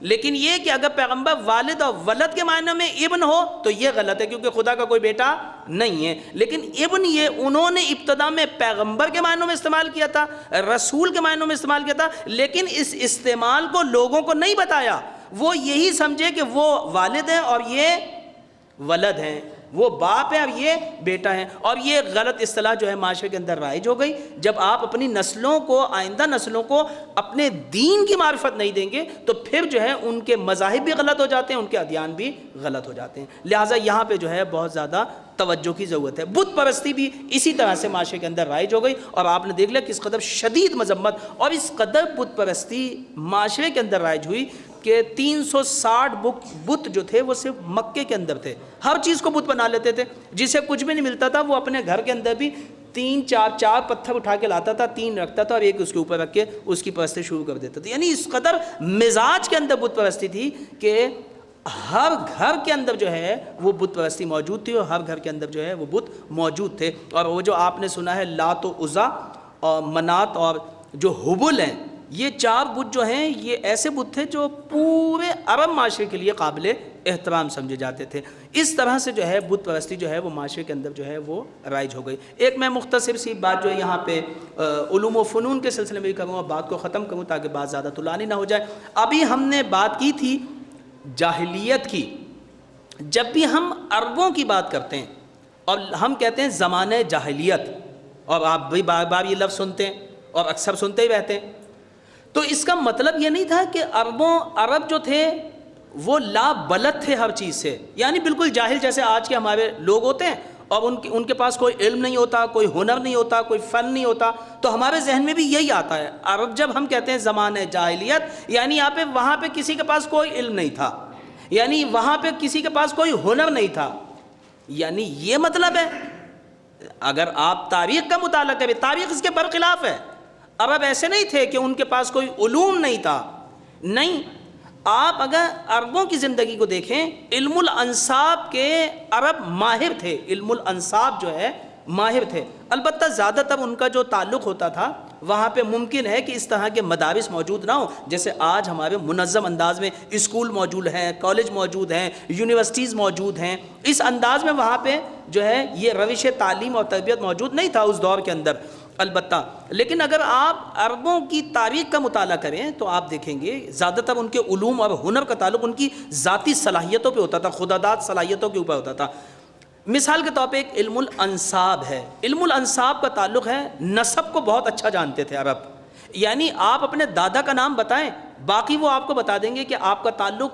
لیکن یہ کہ اگر پیغمبر والد اور ولد کے معنی میں ابن ہو تو یہ غلط ہے، کیونکہ خدا کا کوئی بیٹا نہیں ہے. لیکن ابن یہ انہوں نے ابتدا میں پیغمبر کے معنوں میں استعمال کیا تھا، رسول کے معنوں میں استعمال کیا تھا، لیکن اس استعمال کو لوگوں کو نہیں بتایا. وہ یہی سمجھے کہ وہ والد ہیں اور یہ ولد ہیں، وہ باپ ہے اور یہ بیٹا ہے. اور یہ غلط اصطلاح جو ہے معاشرے کے اندر رائج ہو گئی. جب آپ اپنی نسلوں کو، آئندہ نسلوں کو اپنے دین کی معرفت نہیں دیں گے تو پھر جو ہے ان کے مذاہب بھی غلط ہو جاتے ہیں، ان کے ادیان بھی غلط ہو جاتے ہیں. لہٰذا یہاں پہ جو ہے بہت زیادہ توجہ کی ضرورت ہے. بت پرستی بھی اسی طرح سے معاشرے کے اندر رائج ہو گئی، اور آپ نے دیکھ لیا کس قدر شدید مذمت اور اس قدر بت پرستی معاشرے کے اندر رائج ہوئی کہ 360 بت جو تھے وہ صرف مکے کے اندر تھے. ہر چیز کو بت بنا لیتے تھے، جسے کچھ بھی نہیں ملتا تھا وہ اپنے گھر کے اندر بھی 3-4 پتھر اٹھا کے لاتا تھا، 3 رکھتا تھا اور ایک اس کے اوپر رکھ کے اس کی پرستی شروع کر دیتا تھا. یعنی اس قدر مزاج کے اندر بت پرستی تھی کہ ہر گھر کے اندر جو ہے وہ بت پرستی موجود تھی، اور ہر گھر کے اندر جو ہے وہ بت موجود تھے. اور وہ جو آپ نے سنا ہے لات و عزا اور منات اور جو حبل ہیں، یہ 4 بت جو ہیں یہ ایسے بت تھے جو پورے عرب معاشرے کے لیے قابل احترام سمجھے جاتے تھے. اس طرح سے جو ہے بت پرستی جو ہے وہ معاشرے کے اندر جو ہے وہ رائج ہو گئی. ایک میں مختصر سی بات جو ہے یہاں پہ علوم و فنون کے سلسلے میں بھی کروں اور بات کو ختم کروں تاکہ بات زیادہ طولانی نہ ہو جائے. ابھی ہم نے بات کی تھی جاہلیت کی. جب بھی ہم عربوں کی بات کرتے ہیں اور ہم کہتے ہیں زمانہ جاہلیت، اور آپ بھی بار بار یہ لفظ سنتے ہیں اور اکثر سنتے ہی رہتے ہیں، تو اس کا مطلب یہ نہیں تھا کہ عرب جو تھے وہ لا بلد تھے ہر چیز سے، یعنی بالکل جاہل جیسے آج کے ہمارے لوگ ہوتے ہیں اور ان کے پاس کوئی علم نہیں ہوتا، کوئی ہنر نہیں ہوتا، کوئی فن نہیں ہوتا. تو ہمارے ذہن میں بھی یہی آتا ہے. عرب جب ہم کہتے ہیں زمانہ جاہلیت یعنی وہاں پہ کسی کے پاس کوئی علم نہیں تھا، یعنی وہاں پہ کسی کے پاس کوئی ہنر نہیں تھا. یعنی یہ مطلب ہے. اگر آپ تاریخ کا مطالعہ کریں، تاریخ اس کے برخلاف ہے. عرب ایسے نہیں تھے کہ ان کے پاس کوئی علوم نہیں تھا، نہیں. آپ اگر عربوں کی زندگی کو دیکھیں، علم الانساب کے عرب ماہر تھے. علم الانساب جو ہے ماہر تھے. البتہ زیادہ تر ان کا جو تعلق ہوتا تھا وہاں پہ ممکن ہے کہ اس طرح کے مدارس موجود نہ ہوں جیسے آج ہمارے منظم انداز میں اسکول موجود ہیں، کالج موجود ہیں، یونیورسٹیز موجود ہیں. اس انداز میں وہاں پہ جو ہے یہ روش تعلیم اور تربیت موجود نہیں تھا اس دور کے اندر البتہ. لیکن اگر آپ عربوں کی تاریخ کا مطالعہ کریں تو آپ دیکھیں گے زیادہ تر ان کے علوم اور ہنر کا تعلق ان کی ذاتی صلاحیتوں پہ ہوتا تھا، خداداد صلاحیتوں کے اوپر ہوتا تھا. مثال کے طور پہ ایک علم الانساب ہے. علم الانساب کا تعلق ہے، نسب کو بہت اچھا جانتے تھے عرب. یعنی آپ اپنے دادا کا نام بتائیں، باقی وہ آپ کو بتا دیں گے کہ آپ کا تعلق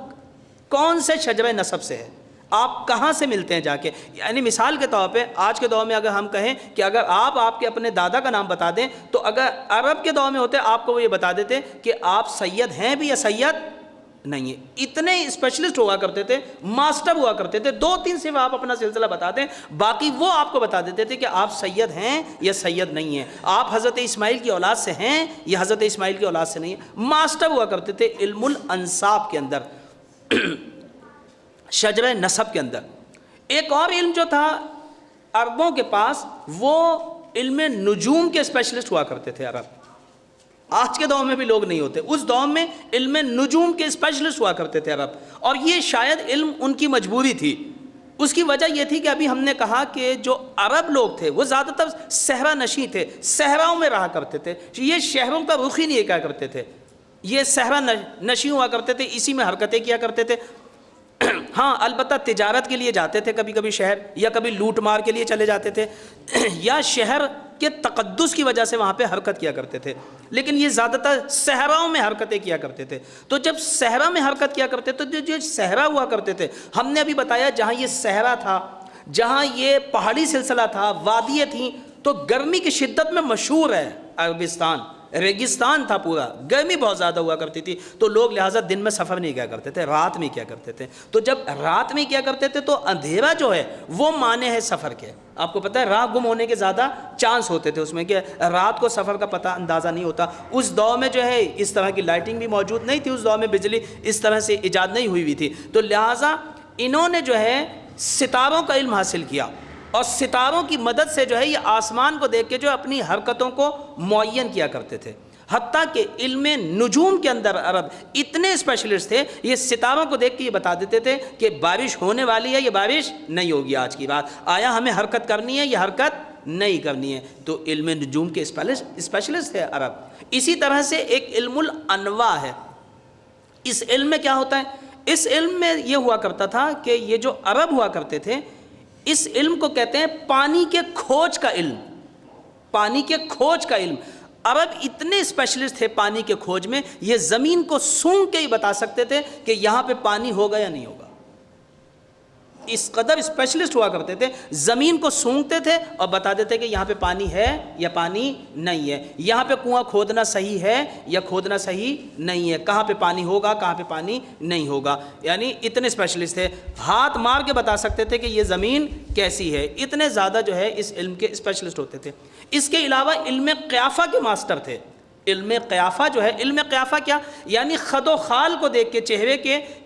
کون سے شجرہ نسب سے ہے. آپ کہاں سے ملتے ہیں جا کے؟ یعنی مثال کے طور پہ آج کے دور میں اگر ہم کہیں کہ اگر آپ کے اپنے دادا کا نام بتا دیں، تو اگر عرب کے دور میں ہوتے آپ کو وہ یہ بتا دیتے کہ آپ سید ہیں بھی یا سید نہیں ہے. اتنے اسپیشلسٹ ہوا کرتے تھے، ماسٹر ہوا کرتے تھے. 2-3 صرف آپ اپنا سلسلہ بتا دیں، باقی وہ آپ کو بتا دیتے تھے کہ آپ سید ہیں یا سید نہیں ہیں، آپ حضرت اسماعیل کی اولاد سے ہیں یا حضرت اسماعیل کی اولاد سے نہیں ہیں. ماسٹر ہوا کرتے تھے علم الانساب کے اندر، شجرہ نسب کے اندر. ایک اور علم جو تھا عربوں کے پاس، وہ علم نجوم کے اسپیشلسٹ ہوا کرتے تھے عرب. آج کے دور میں بھی لوگ نہیں ہوتے، اس دور میں علم نجوم کے اسپیشلسٹ ہوا کرتے تھے عرب. اور یہ شاید علم ان کی مجبوری تھی. اس کی وجہ یہ تھی کہ ابھی ہم نے کہا کہ جو عرب لوگ تھے وہ زیادہ تر صحرا نشیں تھے، صحراؤں میں رہا کرتے تھے. یہ شہروں کا رخ ہی نہیں کیا کرتے تھے، یہ صحرا نشیں ہوا کرتے تھے، اسی میں حرکتیں کیا کرتے تھے. ہاں البتہ تجارت کے لیے جاتے تھے کبھی کبھی شہر، یا کبھی لوٹ مار کے لیے چلے جاتے تھے، یا شہر کے تقدس کی وجہ سے وہاں پہ حرکت کیا کرتے تھے. لیکن یہ زیادہ تر صحراؤں میں حرکتیں کیا کرتے تھے. تو جب صحرا میں حرکت کیا کرتے تھے، جو صحرا ہوا کرتے تھے، ہم نے ابھی بتایا جہاں یہ صحرا تھا، جہاں یہ پہاڑی سلسلہ تھا، وادیاں تھیں، تو گرمی کی شدت میں مشہور ہے عربستان. ریگستان تھا پورا، گرمی بہت زیادہ ہوا کرتی تھی، تو لوگ لہٰذا دن میں سفر نہیں کیا کرتے تھے، رات میں کیا کرتے تھے. تو جب رات میں کیا کرتے تھے تو اندھیرا جو ہے وہ معنی ہے سفر کے. آپ کو پتہ ہے راہ گم ہونے کے زیادہ چانس ہوتے تھے اس میں، کہ رات کو سفر کا پتہ اندازہ نہیں ہوتا. اس دور میں جو ہے اس طرح کی لائٹنگ بھی موجود نہیں تھی، اس دور میں بجلی اس طرح سے ایجاد نہیں ہوئی تھی. تو لہٰذا انہوں نے جو ہے ستاروں کا علم حاصل کیا، اور ستاروں کی مدد سے جو ہے یہ آسمان کو دیکھ کے جو اپنی حرکتوں کو معین کیا کرتے تھے. حتیٰ کہ علم نجوم کے اندر عرب اتنے اسپیشلسٹ تھے، یہ ستاروں کو دیکھ کے یہ بتا دیتے تھے کہ بارش ہونے والی ہے یا بارش نہیں ہوگی آج کی رات، آیا ہمیں حرکت کرنی ہے یا حرکت نہیں کرنی ہے. تو علم نجوم کے اسپیشلسٹ تھے عرب. اسی طرح سے ایک علم الانواع ہے. اس علم میں کیا ہوتا ہے؟ اس علم میں یہ ہوا کرتا تھا کہ یہ جو عرب ہوا کرتے تھے، اس علم کو کہتے ہیں پانی کے کھوج کا علم. پانی کے کھوج کا علم. عرب اتنے اسپیشلسٹ تھے پانی کے کھوج میں، یہ زمین کو سونگھ کے ہی بتا سکتے تھے کہ یہاں پہ پانی ہوگا یا نہیں ہوگا. اس قدر اسپیشلسٹ ہوا کرتے تھے، زمین کو سونگتے تھے اور بتا دیتے کہ یہاں پہ پانی ہے یا پانی نہیں ہے، یہاں پہ کنواں کھودنا صحیح ہے یا کھودنا صحیح نہیں ہے، کہاں پہ پانی ہوگا کہاں پہ پانی نہیں ہوگا. یعنی اتنے اسپیشلسٹ تھے، ہاتھ مار کے بتا سکتے تھے کہ یہ زمین کیسی ہے. اتنے زیادہ جو ہے اس علم کے اسپیشلسٹ ہوتے تھے. اس کے علاوہ علم قیافہ کے ماسٹر تھے. علم قیافہ جو ہے، علم قیافہ کیا؟ یعنی خد و خال کو دیکھ کے،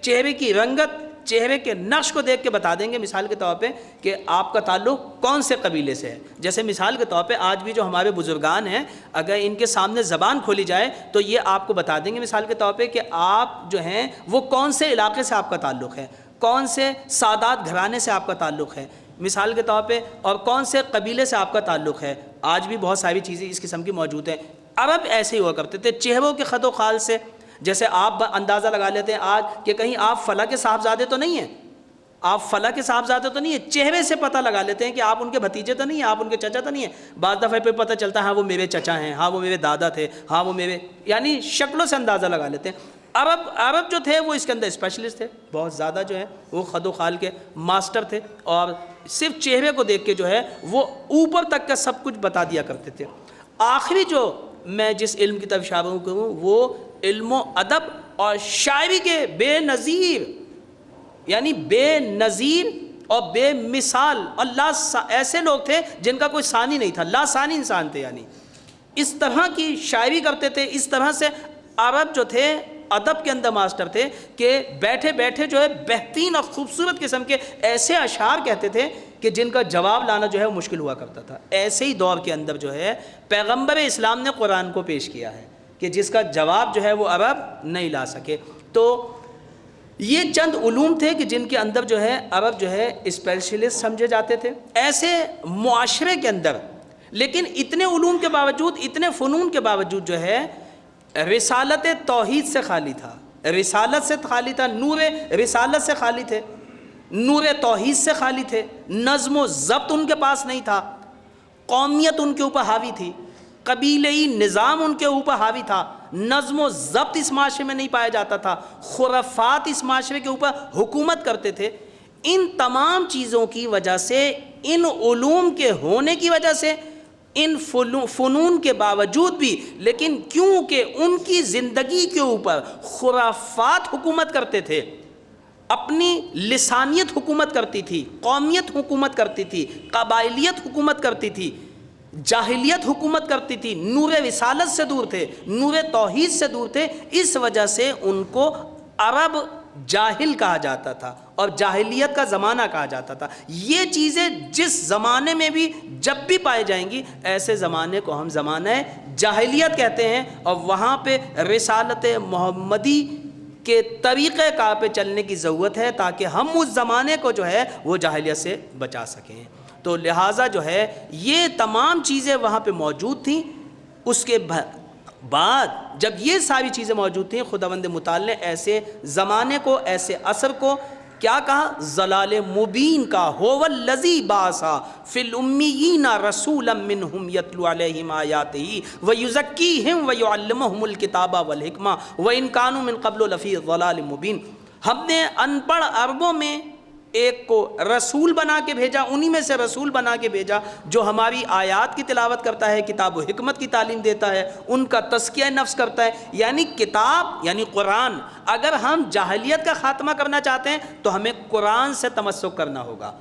چہرے کی رنگت، چہرے کے نقش کو دیکھ کے بتا دیں گے مثال کے طور پہ کہ آپ کا تعلق کون سے قبیلے سے ہے. جیسے مثال کے طور پہ آج بھی جو ہمارے بزرگان ہیں، اگر ان کے سامنے زبان کھولی جائے تو یہ آپ کو بتا دیں گے مثال کے طور پہ کہ آپ جو ہیں وہ کون سے علاقے سے آپ کا تعلق ہے، کون سے سادات گھرانے سے آپ کا تعلق ہے مثال کے طور پہ، اور کون سے قبیلے سے آپ کا تعلق ہے. آج بھی بہت ساری چیزیں اس قسم کی موجود ہیں. عرب ایسے ہی ہوا کرتے تھے، چہروں کے خد و خال سے. جیسے آپ اندازہ لگا لیتے ہیں آج کہ کہیں آپ فلاں کے صاحبزادے تو نہیں ہیں، آپ فلاں کے صاحبزادے تو نہیں ہیں، چہرے سے پتہ لگا لیتے ہیں کہ آپ ان کے بھتیجے تو نہیں ہیں، آپ ان کے چچا تو نہیں ہیں. بعض دفعہ پہ پتہ چلتا ہے ہاں وہ میرے چچا ہیں، ہاں وہ میرے دادا تھے، ہاں وہ میرے، یعنی شکلوں سے اندازہ لگا لیتے ہیں. عرب جو تھے وہ اس کے اندر اسپیشلسٹ تھے، بہت زیادہ جو ہے وہ خد و خال کے ماسٹر تھے، اور صرف چہرے کو دیکھ کے جو ہے وہ اوپر تک کا سب کچھ بتا دیا کرتے تھے. آخری جو میں جس علم کی طرف اشارہ کروں وہ علم و ادب اور شاعری کے بے نظیر، یعنی بے نظیر اور بے مثال، اور ایسے لوگ تھے جن کا کوئی ثانی نہیں تھا، لا ثانی انسان تھے. یعنی اس طرح کی شاعری کرتے تھے. اس طرح سے عرب جو تھے ادب کے اندر ماسٹر تھے کہ بیٹھے بیٹھے جو ہے بہترین اور خوبصورت قسم کے ایسے اشعار کہتے تھے کہ جن کا جواب لانا جو ہے وہ مشکل ہوا کرتا تھا. ایسے ہی دور کے اندر جو ہے پیغمبر اسلام نے قرآن کو پیش کیا ہے کہ جس کا جواب جو ہے وہ عرب نہیں لا سکے. تو یہ چند علوم تھے کہ جن کے اندر جو ہے عرب جو ہے اسپیشلسٹ سمجھے جاتے تھے ایسے معاشرے کے اندر. لیکن اتنے علوم کے باوجود، اتنے فنون کے باوجود جو ہے رسالت توحید سے خالی تھا، رسالت سے خالی تھا، نور رسالت سے خالی تھے، نور توحید سے خالی تھے. نظم و ضبط ان کے پاس نہیں تھا، قومیت ان کے اوپر حاوی تھی، قبیلئی نظام ان کے اوپر حاوی تھا، نظم و ضبط اس معاشرے میں نہیں پایا جاتا تھا، خرافات اس معاشرے کے اوپر حکومت کرتے تھے. ان تمام چیزوں کی وجہ سے، ان علوم کے ہونے کی وجہ سے، ان فنون کے باوجود بھی، لیکن کیونکہ ان کی زندگی کے اوپر خرافات حکومت کرتے تھے، اپنی لسانیت حکومت کرتی تھی، قومیت حکومت کرتی تھی، قبائلیت حکومت کرتی تھی، جاہلیت حکومت کرتی تھی، نور رسالت سے دور تھے، نور توحید سے دور تھے، اس وجہ سے ان کو عرب جاہل کہا جاتا تھا اور جاہلیت کا زمانہ کہا جاتا تھا۔ یہ چیزیں جس زمانے میں بھی جب بھی پائے جائیں گی، ایسے زمانے کو ہم زمانہ جاہلیت کہتے ہیں، اور وہاں پہ رسالت محمدی کے طریقہ کار پہ چلنے کی ضرورت ہے تاکہ ہم اس زمانے کو جو ہے وہ جاہلیت سے بچا سکیں۔ تو لہٰذا جو ہے یہ تمام چیزیں وہاں پہ موجود تھیں۔ اس کے بعد جب یہ ساری چیزیں موجود تھیں، خداوند متعال نے ایسے زمانے کو، ایسے عصر کو کیا کہا؟ ضلال مبین کا، هو الذی بعث فی الامیین رسولا منہم یتلو علیہم آیاتہ ویزکیہم ویعلمہم الکتاب والحکمہ وان کانوا من قبل لفی ضلال مبین۔ ہم نے ان پڑھ عربوں میں ایک کو رسول بنا کے بھیجا، انہی میں سے رسول بنا کے بھیجا جو ہماری آیات کی تلاوت کرتا ہے، کتاب و حکمت کی تعلیم دیتا ہے، ان کا تزکیہ نفس کرتا ہے۔ یعنی کتاب یعنی قرآن، اگر ہم جاہلیت کا خاتمہ کرنا چاہتے ہیں تو ہمیں قرآن سے تمسک کرنا ہوگا،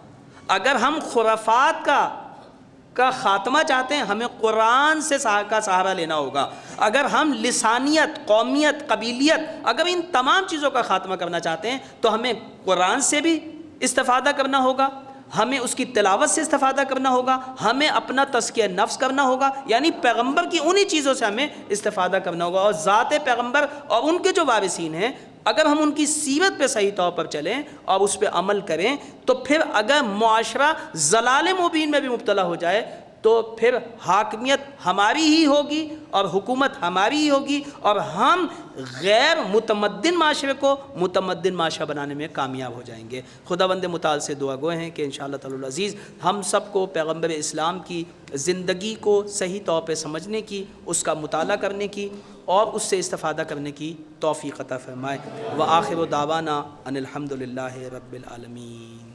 اگر ہم خرافات کا خاتمہ چاہتے ہیں ہمیں قرآن سے کا سہارا لینا ہوگا، اگر ہم لسانیت، قومیت، قبیلیت، اگر ان تمام چیزوں کا خاتمہ کرنا چاہتے ہیں تو ہمیں قرآن سے بھی استفادہ کرنا ہوگا، ہمیں اس کی تلاوت سے استفادہ کرنا ہوگا، ہمیں اپنا تزکیہ نفس کرنا ہوگا، یعنی پیغمبر کی انہی چیزوں سے ہمیں استفادہ کرنا ہوگا۔ اور ذات پیغمبر اور ان کے جو وارثین ہیں، اگر ہم ان کی سیرت پہ صحیح طور پر چلیں اور اس پہ عمل کریں تو پھر اگر معاشرہ ضلال مبین میں بھی مبتلا ہو جائے تو پھر حاکمیت ہماری ہی ہوگی اور حکومت ہماری ہی ہوگی، اور ہم غیر متمدن معاشرے کو متمدن معاشرہ بنانے میں کامیاب ہو جائیں گے۔ خداوند متعال سے دعا گوئے ہیں کہ انشاءاللہ تعالی العزیز ہم سب کو پیغمبر اسلام کی زندگی کو صحیح طور پہ سمجھنے کی، اس کا مطالعہ کرنے کی اور اس سے استفادہ کرنے کی توفیق عطا فرمائے۔ وآخر دعوانا ان الحمد للہ رب العالمین۔